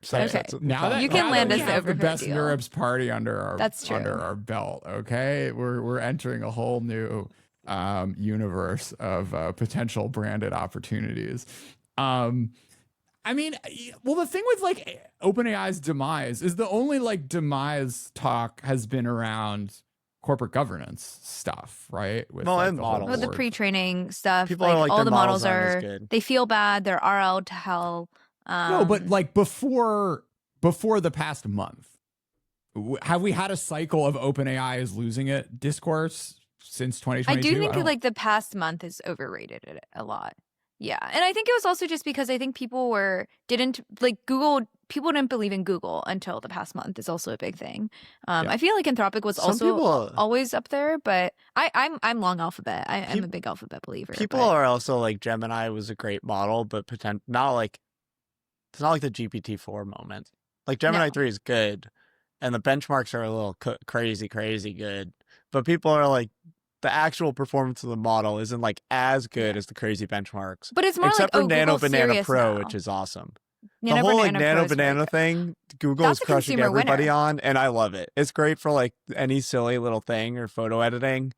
A: subsets of
B: Now that
C: You can
B: now
C: land
B: that
C: us
B: we
C: the
B: have the
C: Overfit
B: best
C: deal.
B: NeurIPS party under
C: That's
B: our
C: true.
B: belt, okay? We're entering a whole new universe of potential branded opportunities. I mean, well, the thing with like OpenAI's demise is the only like demise talk has been around corporate governance stuff, right? With,
A: Well,
B: like,
A: and
B: the whole
A: models.
C: With the
B: board.
C: pre-training stuff,
A: People
C: like
A: are like,
C: all
A: their
C: the models
A: models aren't as
C: are,
A: good.
C: they feel bad. They're RL to hell.
B: No, but like before the past month, have we had a cycle of OpenAI is losing it discourse since 2022?
C: I do think like the past month is overrated a lot. Yeah. And I think it was also just because I think people didn't believe in Google until the past month is also a big thing. I feel like Anthropic was
A: Some
C: also
A: people-
C: always up there, but I'm long Alphabet. I'm a big Alphabet believer.
A: People
C: but-
A: are also like Gemini was a great model, but not like it's not like the GPT-4 moment. Like Gemini
C: No.
A: 3 is good, and the benchmarks are a little crazy good. But people are like, the actual performance of the model isn't like as good as the crazy benchmarks.
C: But it's more
A: except
C: like
A: for Nano
C: Google's
A: Banana
C: serious
A: Pro,
C: now.
A: which is awesome.
C: Nano
A: the whole like
C: Banana Pro
A: Nano
C: is very
A: Banana
C: good.
A: thing, Google
C: That's
A: is
C: a
A: crushing
C: consumer
A: everybody
C: winner.
A: on, and I love it. It's great for like any silly little thing or photo editing.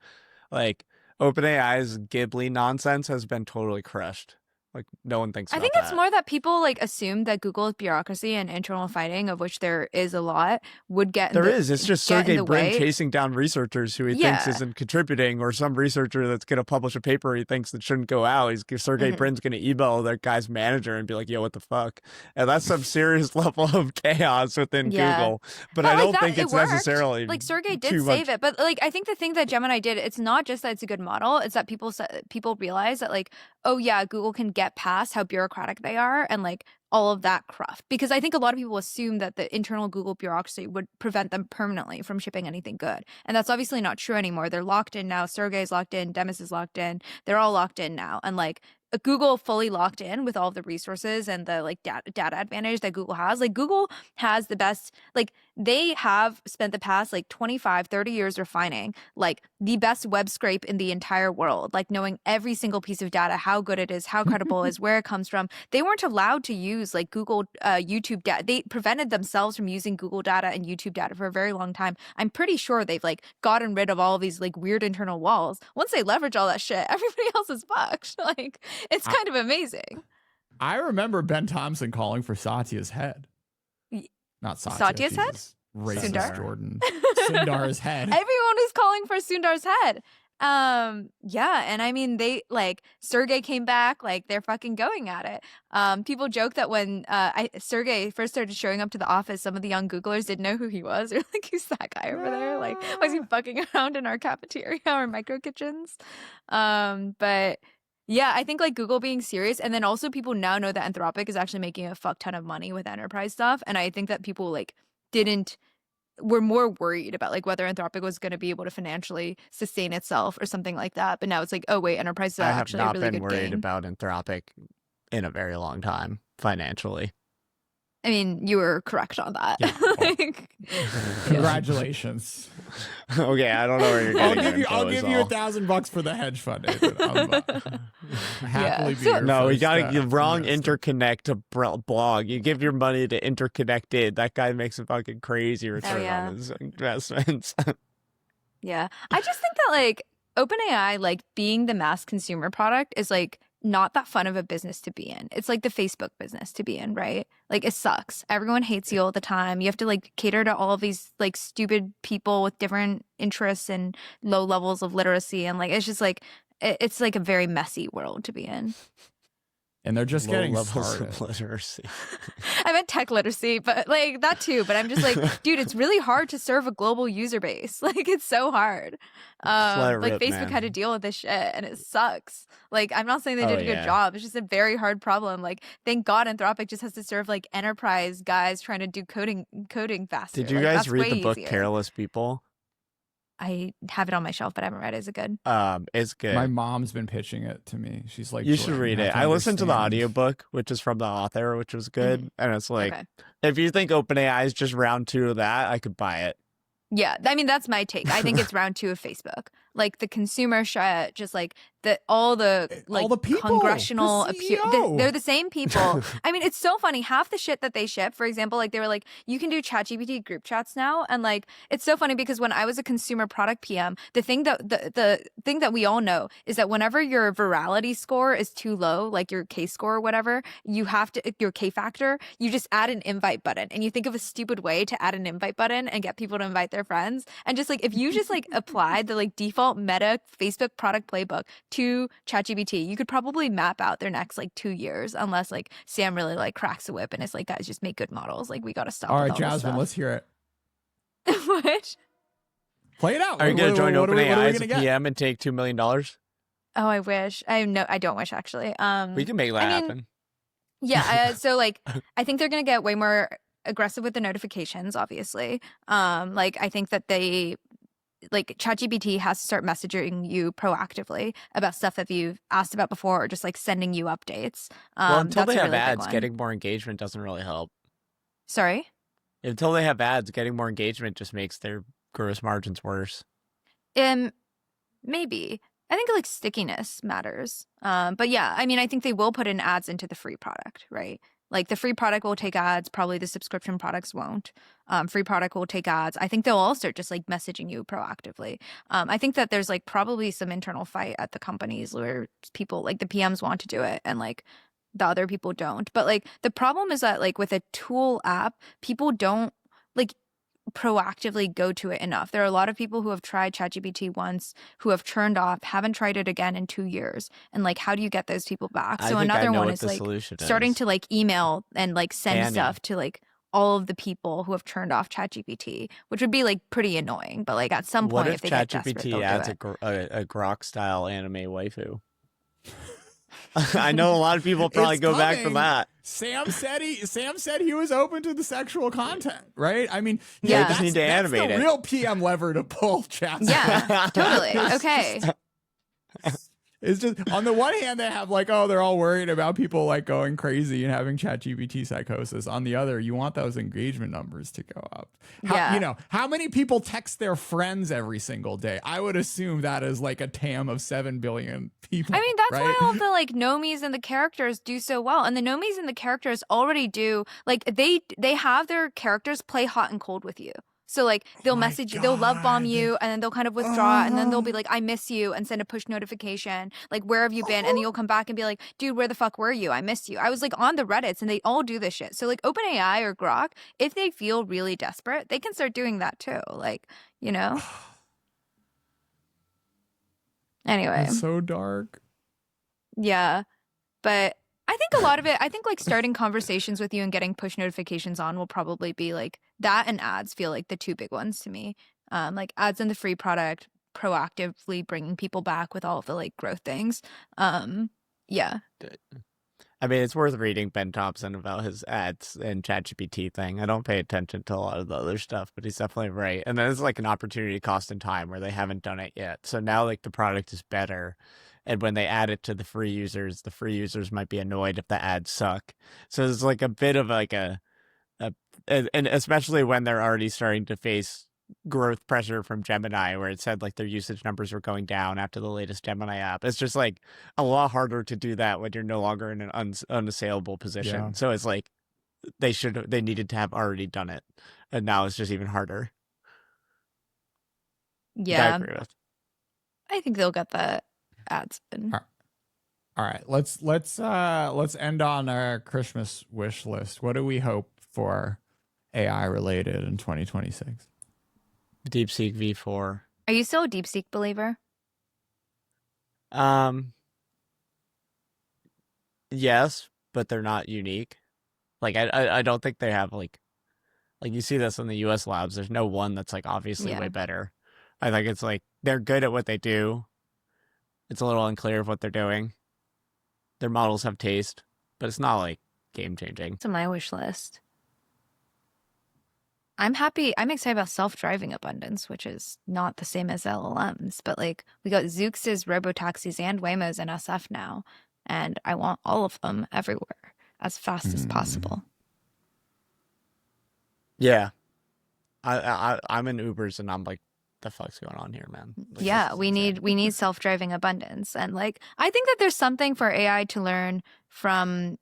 A: Like OpenAI's Ghibli nonsense has been totally crushed. Like no one thinks
C: I
A: about
C: think
A: that.
C: it's more that people like assume that Google's bureaucracy and internal fighting, of which there is a lot, would get
A: There is. It's just
C: get in
A: Sergey
C: the
A: Brin
C: way.
A: chasing down researchers who he thinks
C: Yeah.
A: isn't contributing, or some researcher that's going to publish a paper he thinks that shouldn't go out. Sergey Brin's going to email that guy's manager and be like, "Yo, what the fuck?" And that's some serious level of chaos within Google. But I
C: like
A: don't
C: that,
A: think it's
C: it worked.
A: necessarily
C: like Sergey did
A: too
C: save
A: much.
C: it, but like I think the thing that Gemini did, it's not just that it's a good model, it's that people realize that like, oh yeah, Google can get past how bureaucratic they are and like all of that cruft. Because I think a lot of people assume that the internal Google bureaucracy would prevent them permanently from shipping anything good. And that's obviously not true anymore. They're locked in now. Sergey's locked in. Demis is locked in. They're all locked in now. And like Google fully locked in with all of the resources and the like data advantage that Google has. Like Google has the best, like they have spent the past like 25, 30 years refining like the best web scrape in the entire world, like knowing every single piece of data, how good it is, how credible it is, where it comes from. They weren't allowed to use like Google YouTube data. They prevented themselves from using Google data and YouTube data for a very long time. I'm pretty sure they've like gotten rid of all of these like weird internal walls. Once they leverage all that shit, everybody else is fucked. Like it's kind of amazing.
B: I remember Ben Thompson calling for Satya's head. Not Satya.
C: Satya's head?
B: Racist
C: Sundar?
B: Jordan. Sundar's head.
C: Everyone was calling for Sundar's head. Yeah, and I mean they like Sergey came back, like they're fucking going at it. People joke that when Sergey first started showing up to the office, some of the young Googlers didn't know who he was. They're like, who's that guy over there? Like, why is he fucking around in our cafeteria or micro kitchens? But yeah, I think like Google being serious, and then also people now know that Anthropic is actually making a fuck ton of money with enterprise stuff, and I think that people like were more worried about like whether Anthropic was going to be able to financially sustain itself or something like that. But now it's like, oh wait, enterprise is
A: I have
C: actually a
A: not
C: really
A: been
C: good
A: worried
C: game.
A: about Anthropic in a very long time financially.
C: I mean, you were correct on that.
A: Yeah.
C: Like,
B: Congratulations.
A: Okay, I don't know where you're
B: I'll
A: getting.
B: give you $1,000 for the hedge fund. Nathan. I'll happily be your
A: No, you
B: first,
A: got the wrong
B: investor.
A: interconnect to blog. You give your money to interconnected. That guy makes a fucking crazy return
C: yeah.
A: on his investments.
C: yeah. I just think that like OpenAI, like being the mass consumer product is like not that fun of a business to be in. It's like the Facebook business to be in, right? Like it sucks. Everyone hates you all the time. You have to like cater to all of these like stupid people with different interests and low levels of literacy. And like, it's just like, it's like a very messy world to be in.
B: And they're just
A: Low
B: getting
A: levels
B: started.
A: of literacy.
C: I meant tech literacy, but like that too. But I'm just like, dude, it's really hard to serve a global user base. Like it's so hard.
A: Let
C: Like
A: rip,
C: Facebook
A: man.
C: had to deal with this shit and it sucks. Like I'm not saying they
A: Oh,
C: did a good
A: yeah.
C: job. It's just a very hard problem. Like thank God Anthropic just has to serve like enterprise guys trying to do coding faster.
A: Did you
C: Like,
A: guys
C: that's
A: read
C: way
A: the book
C: easier.
A: Careless People?
C: I have it on my shelf, but I haven't read it. Is it good?
A: It's good.
B: My mom's been pitching it to me. She's like,
A: You should
B: "Jordan,
A: read
B: you
A: it.
B: have to
A: I listened to the
B: understand."
A: audiobook, which is from the author, which was good. And it's like,
C: Okay.
A: if you think OpenAI is just round 2 of that, I could buy it.
C: Yeah, I mean that's my take. I think it's round 2 of Facebook. Like the consumer shit, just like all the
B: people,
C: congressional
B: the CEO.
C: they're the same people. I mean, it's so funny. Half the shit that they ship, for example, like they were like, you can do ChatGPT group chats now, and like it's so funny because when I was a consumer product PM, the thing that the thing that we all know is that whenever your virality score is too low, like your K score or whatever, you have to your K factor, you just add an invite button, and you think of a stupid way to add an invite button and get people to invite their friends, and just like if you just like applied the like default meta Facebook product playbook to ChatGPT, you could probably map out their next like 2 years, unless like Sam really like cracks a whip and it's like, guys, just make good models. Like we gotta stop.
B: All
C: with
B: right,
C: this
B: Jasmine,
C: stuff.
B: let's hear it.
C: What?
B: Play it out.
A: Are you going to join
B: what are we
A: OpenAI as a
B: gonna get?
A: PM and take $2 million?
C: Oh, I wish. I don't wish actually.
A: We can make that
C: I mean,
A: happen.
C: Yeah. So like, I think they're gonna get way more aggressive with the notifications. Obviously, like I think that they. Like ChatGPT has to start messaging you proactively about stuff that you've asked about before, or just like sending you updates.
A: Well, until
C: that's
A: they
C: a
A: have
C: really big
A: ads,
C: one.
A: getting more engagement doesn't really help.
C: Sorry.
A: Until they have ads, getting more engagement just makes their gross margins worse.
C: Maybe. I think like stickiness matters. But yeah, I mean, I think they will put in ads into the free product, right? Like the free product will take ads, probably the subscription products won't. Free product will take ads. I think they'll all start just like messaging you proactively. I think that there's like probably some internal fight at the companies where people like the PMs want to do it and like the other people don't. But like the problem is that like with a tool app, people don't like proactively go to it enough. There are a lot of people who have tried ChatGPT once, who have turned off, haven't tried it again in 2 years. And like, how do you get those people back? So another one is like starting to like email and like send stuff to like all of the people who have turned off ChatGPT, which would be like pretty annoying. But like at some point, if they get desperate, they'll
A: adds
C: do it.
A: a Grok style anime waifu? I know a lot of people probably go back for that.
B: Sam said he was open to the sexual content, right? I mean,
C: yeah,
A: just need to animate
B: the
A: it.
B: real PM lever to pull, Jasmine.
C: Yeah, totally. Okay.
B: It's just on the one hand they have like, oh, they're all worried about people like going crazy and having ChatGPT psychosis. On the other, you want those engagement numbers to go up. How many people text their friends every single day? I would assume that is like a TAM of 7 billion people.
C: I mean, that's
B: right?
C: why all the like nomies and the characters do so well. And the nomies and the characters already do like they have their characters play hot and cold with you. So like they'll message you, they'll love bomb you, and then they'll kind of withdraw, and then they'll be like, I miss you, and send a push notification, like, where have you been? And then you'll come back and be like, dude, where the fuck were you? I miss you. I was like on the Reddits, and they all do this shit. So like OpenAI or Grok, if they feel really desperate, they can start doing that too. Like, you know? Anyway.
B: It's so dark.
C: Yeah. But I think a lot of it, I think like starting conversations with you and getting push notifications on will probably be like that, and ads feel like the two big ones to me. Like ads in the free product, proactively bringing people back with all of the like growth things. Yeah.
A: I mean, it's worth reading Ben Thompson about his ads and ChatGPT thing. I don't pay attention to a lot of the other stuff, but he's definitely right. And then it's like an opportunity cost and time where they haven't done it yet. So now like the product is better. And when they add it to the free users might be annoyed if the ads suck. So it's like a bit of like and especially when they're already starting to face growth pressure from Gemini, where it said like their usage numbers were going down after the latest Gemini app. It's just like a lot harder to do that when you're no longer in an unassailable position.
B: Yeah.
A: So it's like they needed to have already done it, and now it's just even harder.
C: Yeah,
A: I agree with.
C: I think they'll get the ads in.
B: All right, let's end on our Christmas wish list. What do we hope for AI related in 2026?
A: DeepSeek V4.
C: Are you still a DeepSeek believer?
A: Yes, but they're not unique. Like I don't think they have like you see this in the US labs. There's no one that's like obviously way better. I think it's like they're good at what they do. It's a little unclear of what they're doing. Their models have taste, but it's not like game changing.
C: It's on my wish list. I'm happy. I'm excited about self-driving abundance, which is not the same as LLMs, but like we got Zoox's robotaxis and Waymos in SF now, and I want all of them everywhere as fast as possible.
A: Yeah, I'm in Ubers and I'm like, the fuck's going on here, man? Like,
C: yeah, we need self-driving abundance, and like I think that there's something for AI to learn from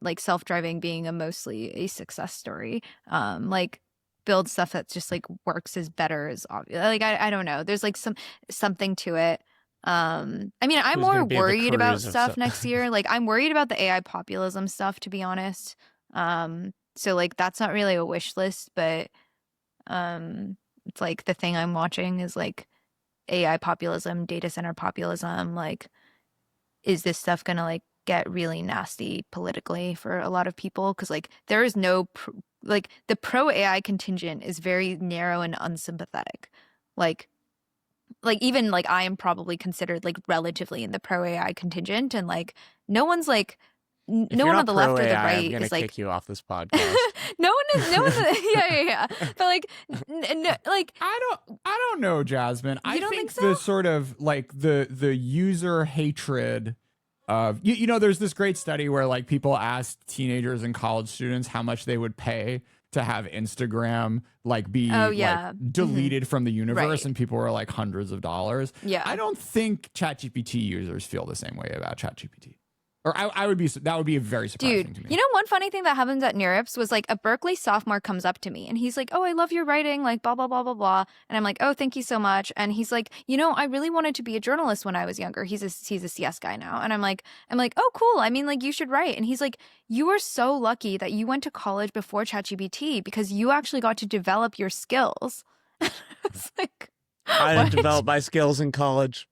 C: like self-driving being a mostly a success story. Like build stuff that just like works as better as obvious. Like I don't know. There's like something to it. I mean, I'm more worried about stuff next year. Like I'm worried about the AI populism stuff, to be honest. So like that's not really a wish list, but it's like the thing I'm watching is like AI populism, data center populism. Like, is this stuff gonna like get really nasty politically for a lot of people? Because like there is no like the pro AI contingent is very narrow and unsympathetic. Like even like I am probably considered like relatively in the pro AI contingent, and like no one's like no one on the left or the right
A: I'm gonna
C: is like
A: kick you off this podcast.
C: no one's yeah. But like no, like
B: I don't know, Jasmine. I think
C: so?
B: the sort of like the user hatred of you know, there's this great study where like people asked teenagers and college students how much they would pay to have Instagram like be like deleted from the universe,
C: right.
B: And people were like hundreds of dollars.
C: Yeah.
B: I don't think ChatGPT users feel the same way about ChatGPT. Or I would be, that would be very surprising to me.
C: You know, one funny thing that happens at NeurIPS was like a Berkeley sophomore comes up to me and he's like, "Oh, I love your writing, like blah, blah, blah, blah, blah." And I'm like, "Oh, thank you so much." And he's like, "You know, I really wanted to be a journalist when I was younger." He's a CS guy now. And I'm like, "Oh, cool. I mean, like you should write." And he's like, "You are so lucky that you went to college before ChatGPT because you actually got to develop your skills." It's like,
A: I didn't develop my skills in college.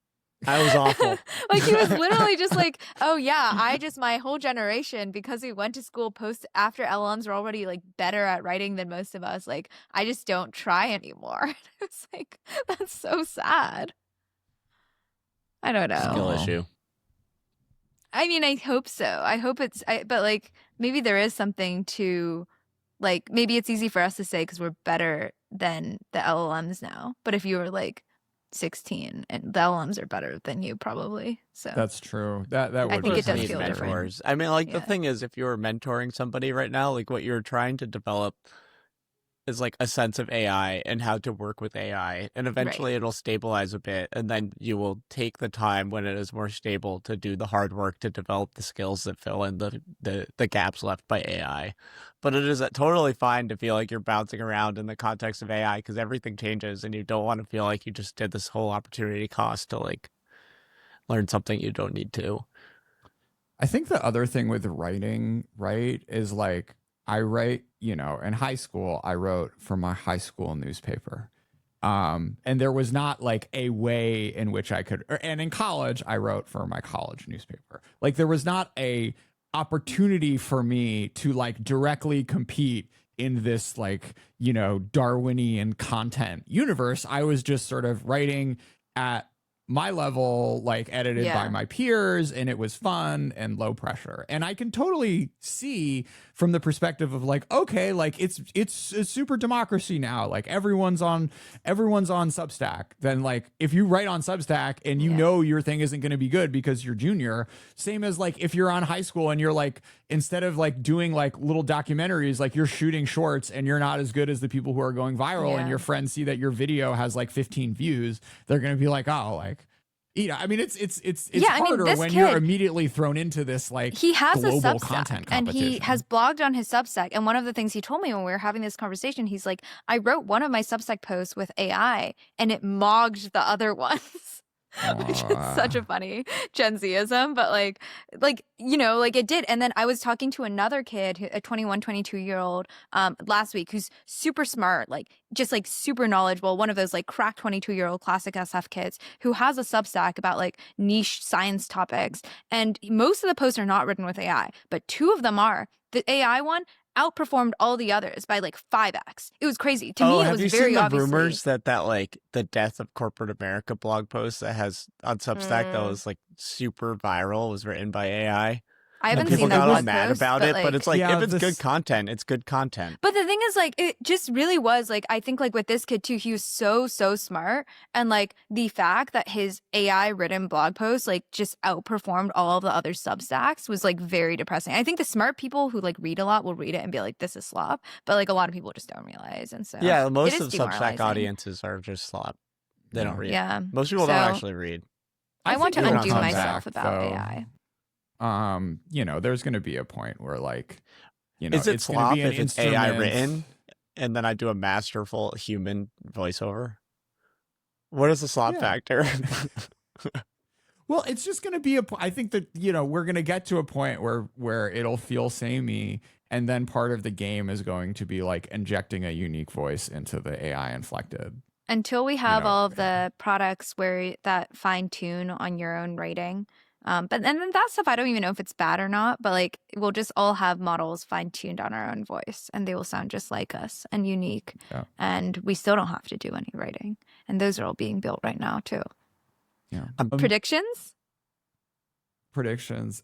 A: I was awful.
C: Like he was literally just like, "Oh yeah, my whole generation, because we went to school after LLMs were already like better at writing than most of us, like I just don't try anymore." It's like, that's so sad. I don't know.
A: Skill issue.
C: I mean, I hope so. I hope but like maybe there is something to, like, maybe it's easy for us to say because we're better than the LLMs now. But if you were like 16 and the LLMs are better than you probably. So
B: that's true. That would
C: I think it does
A: need
C: feel different.
A: mentors. I mean, like the
C: Yeah.
A: thing is, if you were mentoring somebody right now, like what you're trying to develop is like a sense of AI and how to work with AI, and eventually it'll stabilize a bit, and then you will take the time when it is more stable to do the hard work to develop the skills that fill in the gaps left by AI. But it is totally fine to feel like you're bouncing around in the context of AI because everything changes, and you don't want to feel like you just did this whole opportunity cost to like learn something you don't need to.
B: I think the other thing with writing, right, is like I write, you know, in high school, I wrote for my high school newspaper. And there was not like a way in which I could, and in college, I wrote for my college newspaper. Like there was not a opportunity for me to like directly compete in this like, you know, Darwinian content universe. I was just sort of writing at my level, like edited by my peers, and it was fun and low pressure. And I can totally see from the perspective of like, okay, like it's a super democracy now. Like everyone's on Substack. Then like if you write on Substack and you know your thing isn't going to be good because you're junior, same as like if you're on high school and you're like, instead of like doing like little documentaries, like you're shooting shorts and you're not as good as the people who are going viral, and your friends see that your video has like 15 views, they're going to be like, oh, like, you know, I mean, it's harder when you're immediately thrown into this like
C: he has
B: global
C: a Substack
B: content
C: and
B: competition.
C: he has blogged on his Substack. And one of the things he told me when we were having this conversation, he's like, "I wrote one of my Substack posts with AI and it mogged the other ones." Which is such a funny Gen Z-ism, but like, you know, like it did. And then I was talking to another kid, a 21, 22-year-old last week, who's super smart, like just like super knowledgeable, one of those like crack 22-year-old classic SF kids who has a Substack about like niche science topics. And most of the posts are not written with AI, but two of them are. The AI one outperformed all the others by like 5x. It was crazy. To me, it was very obviously.
A: Have you seen the rumors that like the Death of Corporate America blog post that has on Substack that was like super viral was written by AI?
C: I haven't
A: people
C: seen that
A: got all
C: blog
A: mad
C: post,
A: about it, but it's like, if it's
B: this-
A: good content, it's good content.
C: But the thing is, like, it just really was like, I think like with this kid too, he was so smart, and like the fact that his AI written blog post like just outperformed all of the other Substacks was like very depressing. I think the smart people who like read a lot will read it and be like, "This is slop," but like a lot of people just don't realize, and so
A: yeah, most
C: it
A: of
C: is
A: the Substack
C: demoralizing.
A: audiences are just slop. They don't read.
C: Yeah,
A: most people don't actually read.
C: I want to
B: think
C: undo
B: on
C: myself
B: Substack,
C: about
B: though,
C: AI.
B: You know, there's going to be a point where like, you know,
A: Is it
B: it's
A: slop
B: be an
A: if it's AI
B: instrument.
A: written and then I do a masterful human voiceover? What is the slop factor?
B: Well, it's just going to be I think that, you know, we're going to get to a point where it'll feel samey, and then part of the game is going to be like injecting a unique voice into the AI inflected.
C: Until we have all of the products that fine tune on your own writing. But and then that stuff, I don't even know if it's bad or not, but like we'll just all have models fine tuned on our own voice, and they will sound just like us and unique.
B: Yeah.
C: And we still don't have to do any writing. And those are all being built right now too.
B: Yeah.
C: Predictions?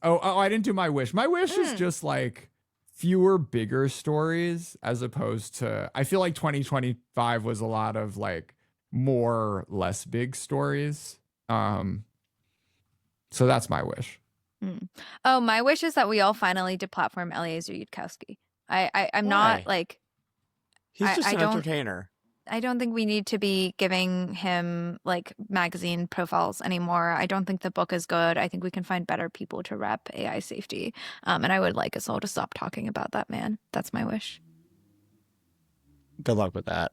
B: Oh, I didn't do my wish. My wish is just like fewer bigger stories, as opposed to, I feel like 2025 was a lot of like more less big stories. So that's my wish.
C: Oh, my wish is that we all finally deplatform Eliezer Yudkowsky. I'm not like,
A: he's just an entertainer.
C: I don't think we need to be giving him like magazine profiles anymore. I don't think the book is good. I think we can find better people to rep AI safety. And I would like us all to stop talking about that man. That's my wish.
A: Good luck with that.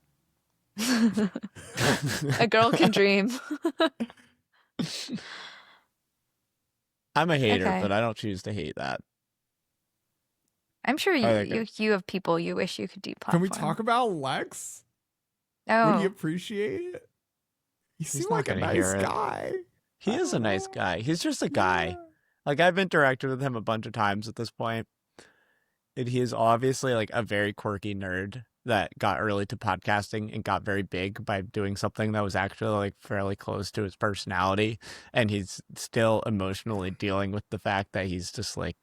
C: A girl can dream.
A: I'm a hater,
C: Okay.
A: but I don't choose to hate that.
C: I'm sure
A: I think
C: you have people you wish you could deplatform.
B: Can we talk about Lex?
C: Oh,
B: Would you appreciate it? You seem
A: not
B: like a
A: gonna
B: nice
A: hear it.
B: guy.
A: He
B: I
A: is a
B: don't
A: nice
B: know.
A: guy. He's just a guy.
B: Yeah.
A: Like, I've interacted with him a bunch of times at this point. And he is obviously like a very quirky nerd that got early to podcasting and got very big by doing something that was actually like fairly close to his personality. And he's still emotionally dealing with the fact that he's just like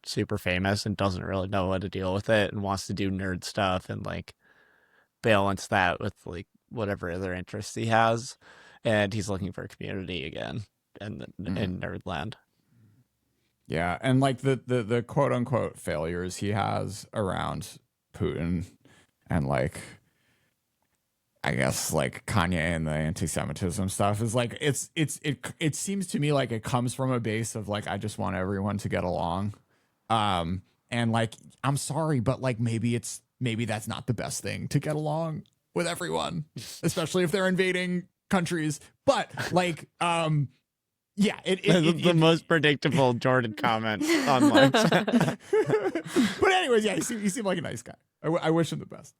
A: super famous and doesn't really know how to deal with it and wants to do nerd stuff and like balance that with like whatever other interests he has. And he's looking for a community again in Nerdland.
B: Yeah, and like the quote unquote failures he has around Putin and like I guess like Kanye and the anti-Semitism stuff is like it seems to me like it comes from a base of like I just want everyone to get along. And like I'm sorry, but like maybe that's not the best thing to get along with everyone, especially if they're invading countries. But like yeah,
A: the most predictable Jordan comment on Lex.
B: But anyways, yeah, you seem like a nice guy. I wish him the best.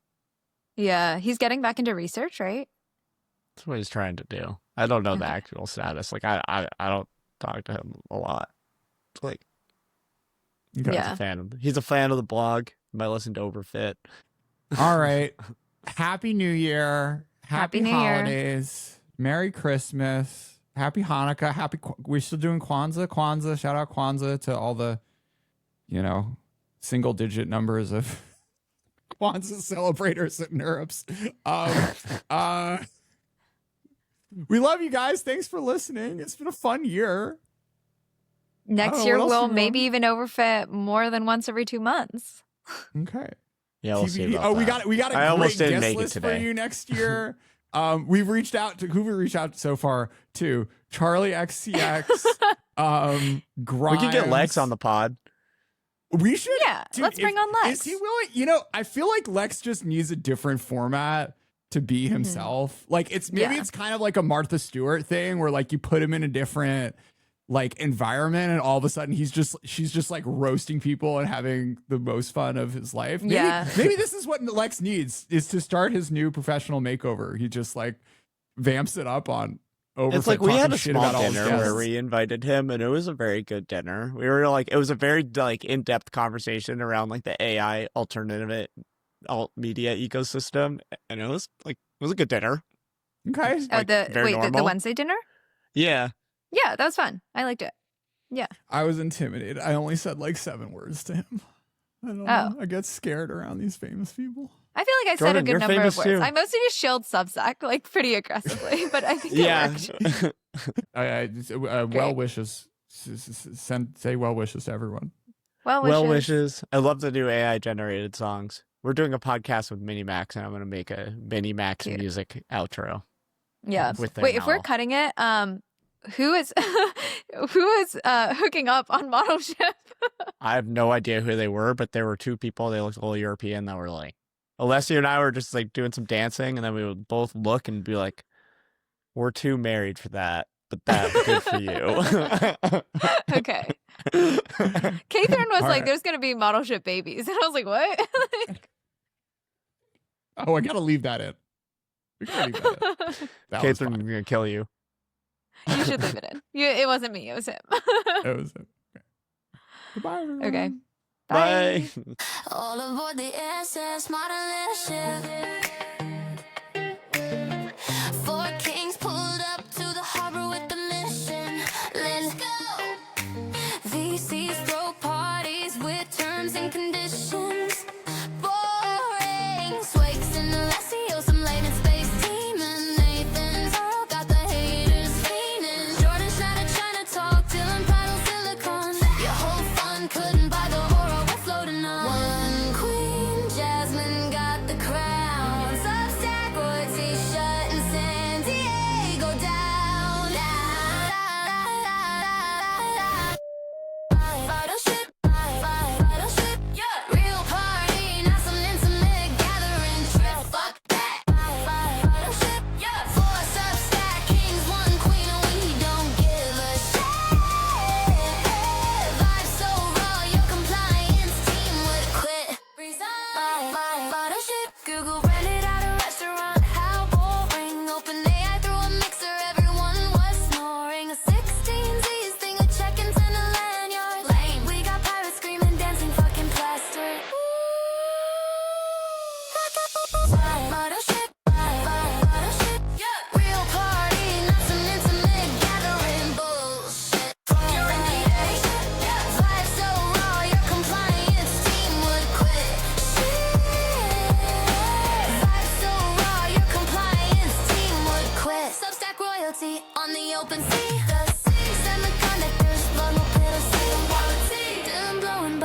C: yeah. He's getting back into research, right?
A: That's what he's trying to do. I don't know the
C: Okay.
A: actual status. Like I don't talk to him a lot. It's like
C: Yeah.
A: he's a fan of the blog. You might listen to Overfit.
B: All right. Happy New Year.
C: Happy
B: Happy
C: New Year.
B: holidays. Merry Christmas. Happy Hanukkah. We're still doing Kwanzaa. Shout out Kwanzaa to all the, single digit numbers of Kwanzaa celebrators at NeurIPS. We love you guys. Thanks for listening. It's been a fun year.
C: Next
B: know,
C: year
B: what else
C: we'll
B: we
C: maybe
B: want?
C: even overfit more than once every 2 months.
B: Okay.
A: Yeah, we'll see
B: TBD.
A: about that.
B: we got a
A: I
B: great
A: almost didn't
B: guest
A: make it
B: list for
A: today.
B: you next year. We've reached out to who we reached out so far to Charlie XCX. Grimes.
A: We can get Lex on the pod.
B: We should.
C: Yeah, let's bring on Lex.
B: Is he willing? I feel like Lex just needs a different format to be himself. Like it's kind of like a Martha Stewart thing where like you put him in a different like environment and all of a sudden she's just like roasting people and having the most fun of his life. Maybe this is what Lex needs is to start his new professional makeover. He just like vamps it up on Overfit.
A: It's like we had a
B: shit
A: small
B: about all his
A: dinner where
B: guests.
A: we invited him, and it was a very good dinner. We were like, it was a very like in-depth conversation around like the AI alternative alt media ecosystem, and it was a good dinner.
B: Okay.
A: Like, very
C: the
A: normal.
C: Wednesday dinner?
A: Yeah,
C: Yeah, that was fun. I liked it. Yeah.
B: I was intimidated. I only said like 7 words to him. I don't know. I get scared around these famous people.
C: I feel like I said
A: Jordan,
C: a good
A: you're
C: number
A: famous
C: of words.
A: too.
C: I mostly just shilled Substack like pretty aggressively, but I think it worked.
B: Well wishes. Say well wishes to everyone.
C: Well wishes.
A: well wishes. I love the new AI generated songs. We're doing a podcast with Mini Max, and I'm going to make a Mini Max
C: Cute.
A: music outro.
C: Yeah.
A: With their
C: Wait, if we're
A: owl.
C: cutting it, who is hooking up on model ship?
A: I have no idea who they were, but there were 2 people. They looked a little European that were like, Alessia and I were just like doing some dancing, and then we would both look and be like, we're too married for that, but that's good for you.
C: Okay. Catherine was
B: All
C: like,
B: right.
C: there's going to be model ship babies. And I was like, what?
B: Oh, I gotta leave that in. We gotta leave that in. That was
A: Catherine,
B: fine.
A: I'm going to kill you.
C: You should leave it in. It wasn't me. It was him.
B: That was it. Okay. Goodbye, everyone.
C: Okay.
A: Bye.
D: All aboard the SS model ship. 4 kings pulled up to the harbor with the mission. Let's go. VCs throw parties with terms and conditions. Boring. Swakes in the Alessio, some late in space demon. Nathan's all got the haters fiending. Jordan Schneider, China talk, Dylan paddle silicon. Your whole fun couldn't buy the aura we're floating on. One queen, Jasmine got the crown.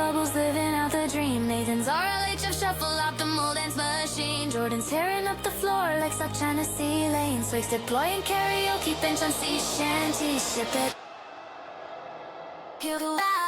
D: bubbles, living out the dream. Nathan's RLHF shuffle, optimal dance machine. Jordan's tearing up the floor like such Tennessee Lane. Swigs deploying karaoke bench on sea shanty. Ship it. He'll go out.